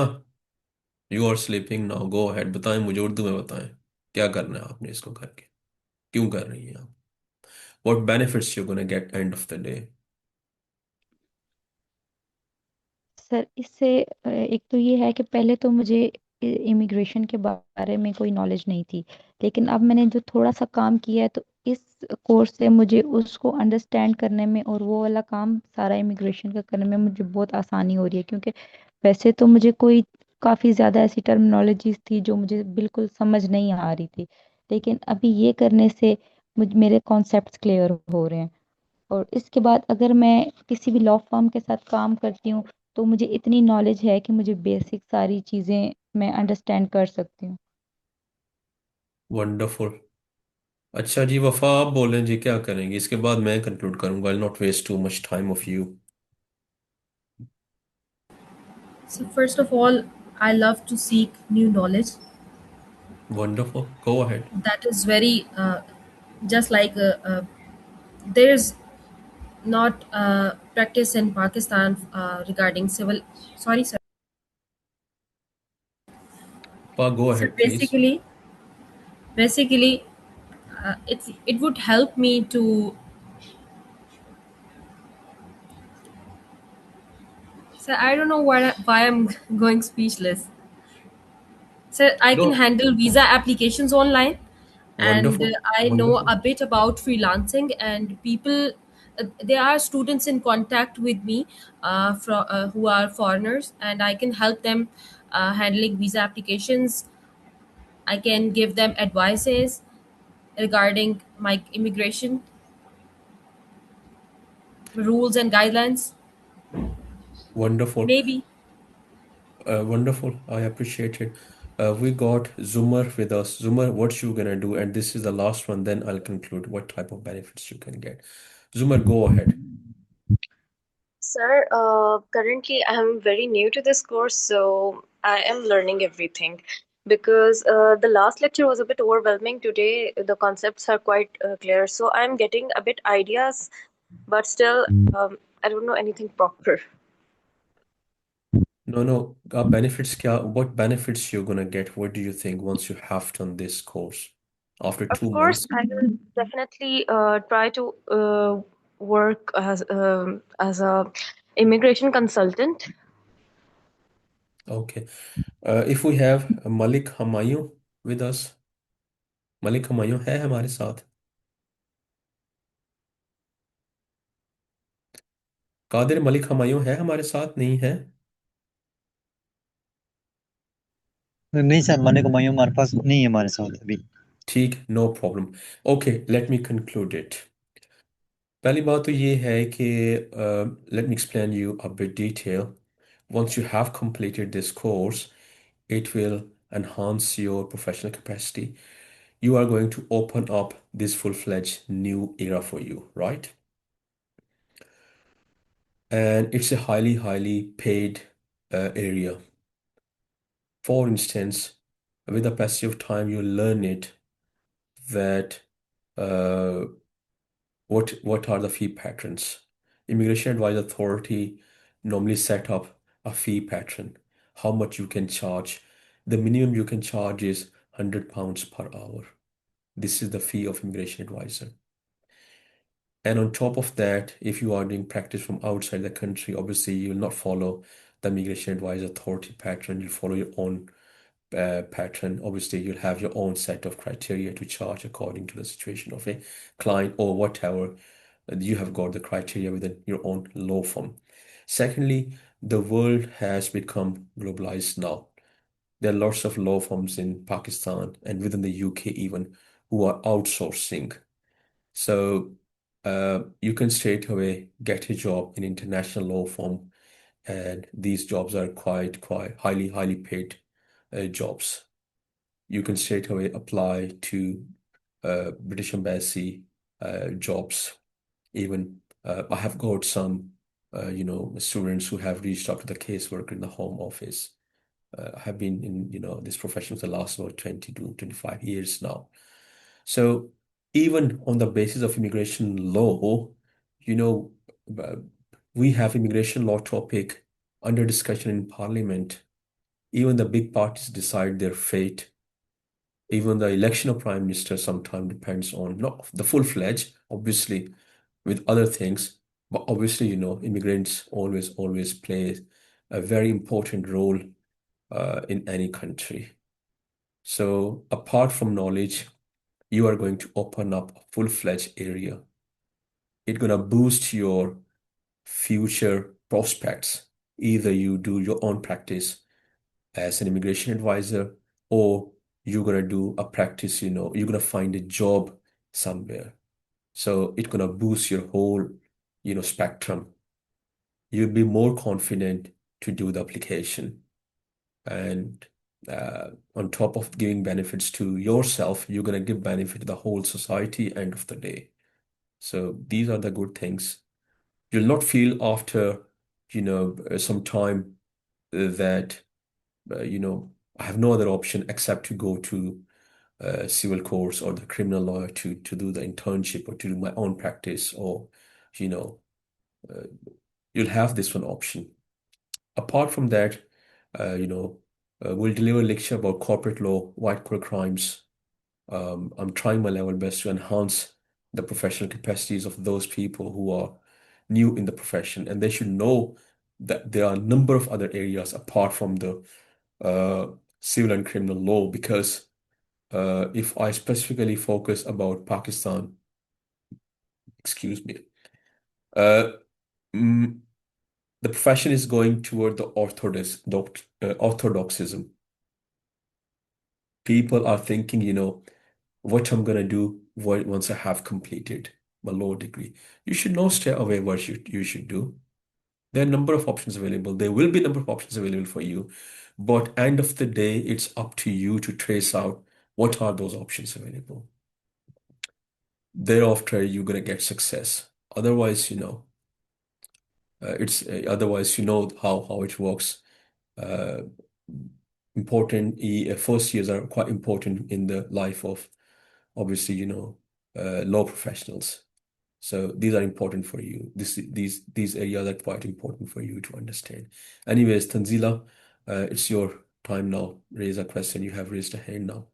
Speaker 1: you are sleeping now, go ahead. बताएं मुझे, उर्दू में बताएं, क्या करना है आपने इसको करके, क्यों कर रही हैं आप, what benefits you gonna get end of the day.
Speaker 3: Sir इससे एक तो ये है कि पहले तो मुझे इमिग्रेशन के बारे में कोई नॉलेज नहीं थी, लेकिन अब मैंने जो थोड़ा सा काम किया है तो इस कोर्स से मुझे उसको अंडरस्टैंड करने में और वो वाला काम सारा इमिग्रेशन का करने में मुझे बहुत आसानी हो रही है। क्योंकि वैसे तो मुझे कोई काफ़ी ज़्यादा ऐसी टर्मिनोलॉजीज थी जो मुझे बिल्कुल समझ नहीं आ रही थी, लेकिन अभी ये करने से मेरे कॉन्सेप्ट्स क्लियर हो रहे हैं। और इसके बाद अगर मैं किसी भी लॉ फर्म के साथ काम करती हूँ तो मुझे इतनी नॉलेज है कि मुझे बेसिक सारी चीज़ें मैं अंडरस्टैंड कर सकती हूँ।
Speaker 1: वंडरफुल। अच्छा जी, वफा आप बोलें जी, क्या करेंगे इसके बाद? मैं कंक्लूड करूंगा, I not waste too much time of you.
Speaker 7: So first of all, I love to seek new knowledge.
Speaker 1: Wonderful, go ahead.
Speaker 7: That is very just like there's not practice in Pakistan regarding civil. Sorry, sir.
Speaker 1: पा, गो
Speaker 7: So
Speaker 1: ahead please.
Speaker 7: basically, it would help me to. So I don't know why I'm going speechless. So I
Speaker 1: know,
Speaker 7: can handle visa applications online, and
Speaker 1: wonderful,
Speaker 7: I know
Speaker 1: wonderful,
Speaker 7: a bit about freelancing. And people, there are students in contact with me who are foreigners, and I can help them handling visa applications. I can give them advices regarding my immigration rules and guidelines.
Speaker 1: Wonderful,
Speaker 7: Maybe.
Speaker 1: wonderful. I appreciate it. We got Zumar with us. Zumar, what you gonna do? And this is the last one. Then I'll conclude what type of benefits you can get. Zumar, go ahead.
Speaker 4: Sir, currently I am very new to this course, so I am learning everything. Because the last lecture was a bit overwhelming. Today, the concepts are quite clear, so I'm getting a bit ideas, but still, I don't know anything proper.
Speaker 1: No, no. Benefits kya? What benefits you're gonna get? What do you think once you have done this course after
Speaker 4: Of
Speaker 1: two
Speaker 4: course,
Speaker 1: months?
Speaker 4: I will definitely try to work as a immigration consultant.
Speaker 1: Okay. If we have Malik Humayun with us, Malik Humayun है हमारे साथ? कादिर मलिक हुमायूं है हमारे साथ? नहीं है?
Speaker 9: नहीं sir, मने को मायूं हमारे पास नहीं है हमारे साथ अभी।
Speaker 1: ठीक, no problem. Okay, let me conclude it. पहली बात तो ये है कि let me explain you a bit detail. Once you have completed this course, it will enhance your professional capacity. You are going to open up this full-fledged new era for you, right? And it's a highly paid area. For instance, with the passage of time, you learn it that uh, what are the fee patterns. Immigration Advice Authority normally set up a fee pattern, how much you can charge. The minimum you can charge is £100 per hour. This is the fee of immigration advisor. And on top of that, if you are doing practice from outside the country, obviously you will not follow the Immigration Advisor Authority pattern. You'll follow your own pattern. Obviously, you'll have your own set of criteria to charge according to the situation of a client or whatever. You have got the criteria within your own law firm. Secondly, the world has become globalized now. There are lots of law firms in Pakistan and within the UK even who are outsourcing. So you can straight away get a job in international law firm, and these jobs are quite highly paid jobs. You can straight away apply to British Embassy jobs. Even I have got some, students who have reached out to the caseworker in the Home Office. I have been in, this profession for the last about 20 to 25 years now. So even on the basis of immigration law, you know, uh, we have immigration law topic under discussion in Parliament. Even the big parties decide their fate. Even the election of prime minister sometimes depends on not the full-fledged, obviously, with other things, but obviously, immigrants always play a very important role in any country. So apart from knowledge, you are going to open up a full-fledged area. It's going to boost your future prospects. Either you do your own practice as an immigration advisor, or you're going to do a practice, you're going to find a job somewhere. So it's going to boost your whole, spectrum. You'll be more confident to do the application. And on top of giving benefits to yourself, you're going to give benefit to the whole society end of the day. So these are the good things. You'll not feel after, some time that, I have no other option except to go to civil courts or the criminal lawyer to do the internship or to do my own practice, or, you know, uh, you'll have this one option. Apart from that, we'll deliver a lecture about corporate law, white collar crimes. I'm trying my level best to enhance the professional capacities of those people who are new in the profession, and they should know that there are a number of other areas apart from the uh, civil and criminal law. Because if I specifically focus about Pakistan, excuse me, uh, mm, the profession is going toward the orthodoxism. People are thinking, what I'm gonna do once I have completed my law degree. You should know straight away what you should do. There are a number of options available. There will be a number of options available for you, but end of the day, it's up to you to trace out what are those options available. Thereafter, you're gonna get success. Otherwise, it's otherwise how it works. Uh, first years are quite important in the life of, obviously, law professionals. So these are important for you. These areas are quite important for you to understand. Anyways, Tanzila, it's your time now. Raise a question. You have raised a hand now.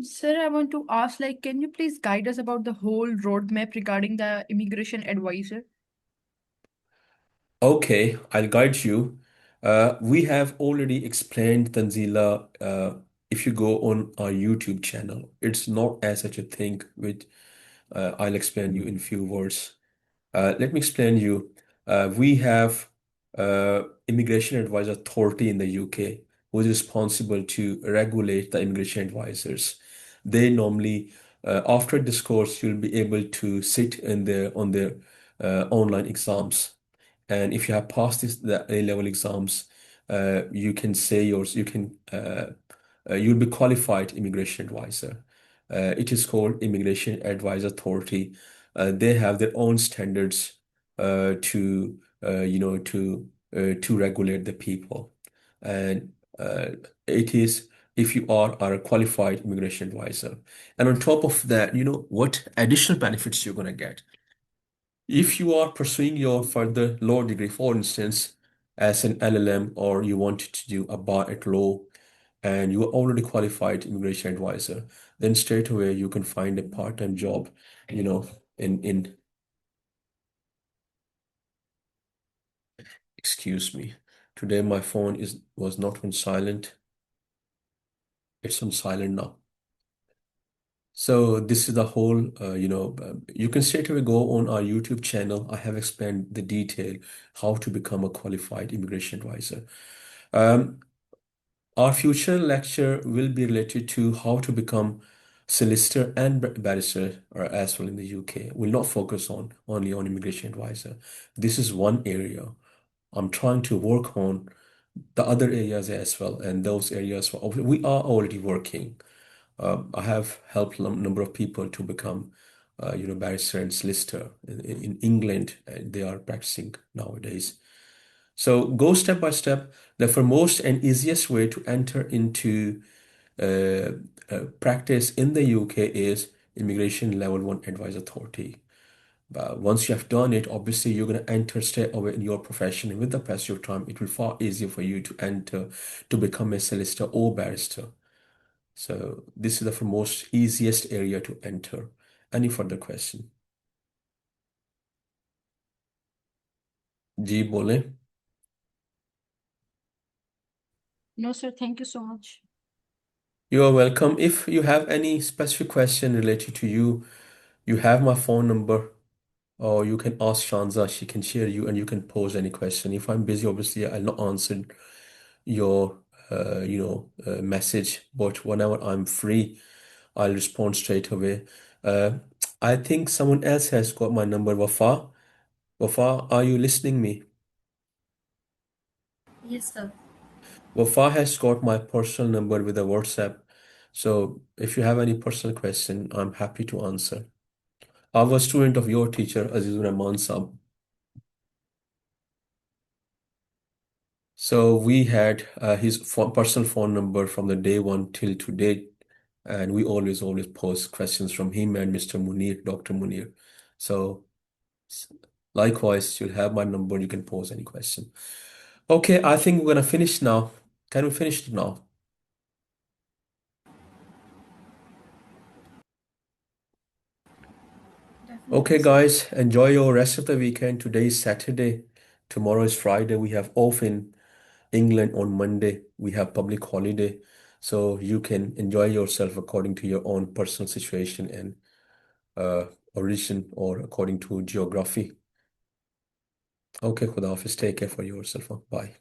Speaker 8: Sir, I want to ask, like, can you please guide us about the whole roadmap regarding the immigration advisor?
Speaker 1: Okay, I'll guide you. We have already explained, Tanzila. If you go on our YouTube channel, it's not as such a thing, which I'll explain you in few words. Let me explain you. We have Immigration Advisor Authority in the UK, who is responsible to regulate the immigration advisors. They normally, after this course, you'll be able to sit in on their online exams. And if you have passed the A-level exams, you can say you'll be qualified immigration advisor. It is called Immigration Advisor Authority. They have their own standards to to regulate the people, and it is if you are a qualified immigration advisor. And on top of that, what additional benefits you're going to get if you are pursuing your further law degree. For instance, as an LLM, or you wanted to do a bar at law and you are already qualified immigration advisor, then straight away you can find a part-time job, you know, in excuse me. Today my phone was not on silent. It's on silent now. So this is the whole, you can straight away go on our YouTube channel. I have explained the detail how to become a qualified immigration advisor. Um, our future lecture will be related to how to become solicitor and barrister as well in the UK. We'll not focus on only on immigration advisor. This is one area. I'm trying to work on the other areas as well, and those areas we are already working. I have helped a number of people to become, barrister and solicitor in England, and they are practicing nowadays. So go step by step. The foremost and easiest way to enter into practice in the UK is Immigration Level 1 Advice Authority. Once you have done it, obviously you're going to enter straight away in your profession. And with the passage of time, it will far easier for you to enter to become a solicitor or barrister. So this is the most easiest area to enter. Any further question? जी बोले.
Speaker 8: No, sir. Thank you so much.
Speaker 1: You are welcome. If you have any specific question related to you, you have my phone number, or you can ask Shanza. She can share you, and you can pose any question. If I'm busy, obviously I'll not answer your, message. But whenever I'm free, I'll respond straight away. Uh, I think someone else has got my number. Wafa, Wafa, are you listening me?
Speaker 7: Yes, sir.
Speaker 1: Wafa has got my personal number with a WhatsApp. So if you have any personal question, I'm happy to answer. I was a student of your teacher, Azizur Rahman Saab. So we had his personal phone number from the day one till to date, and we always post questions from him and Mr. Munir, Dr. Munir. So likewise, you'll have my number. You can pose any question. Okay, I think we're gonna finish now. Can we finish it now? Okay,
Speaker 7: Definitely, sir.
Speaker 1: guys, enjoy your rest of the weekend. Today is Saturday. Tomorrow is Friday. We have off in England on Monday. We have public holiday. So you can enjoy yourself according to your own personal situation and origin or according to geography. Okay, Khuda Hafiz. Take care for yourself. Bye.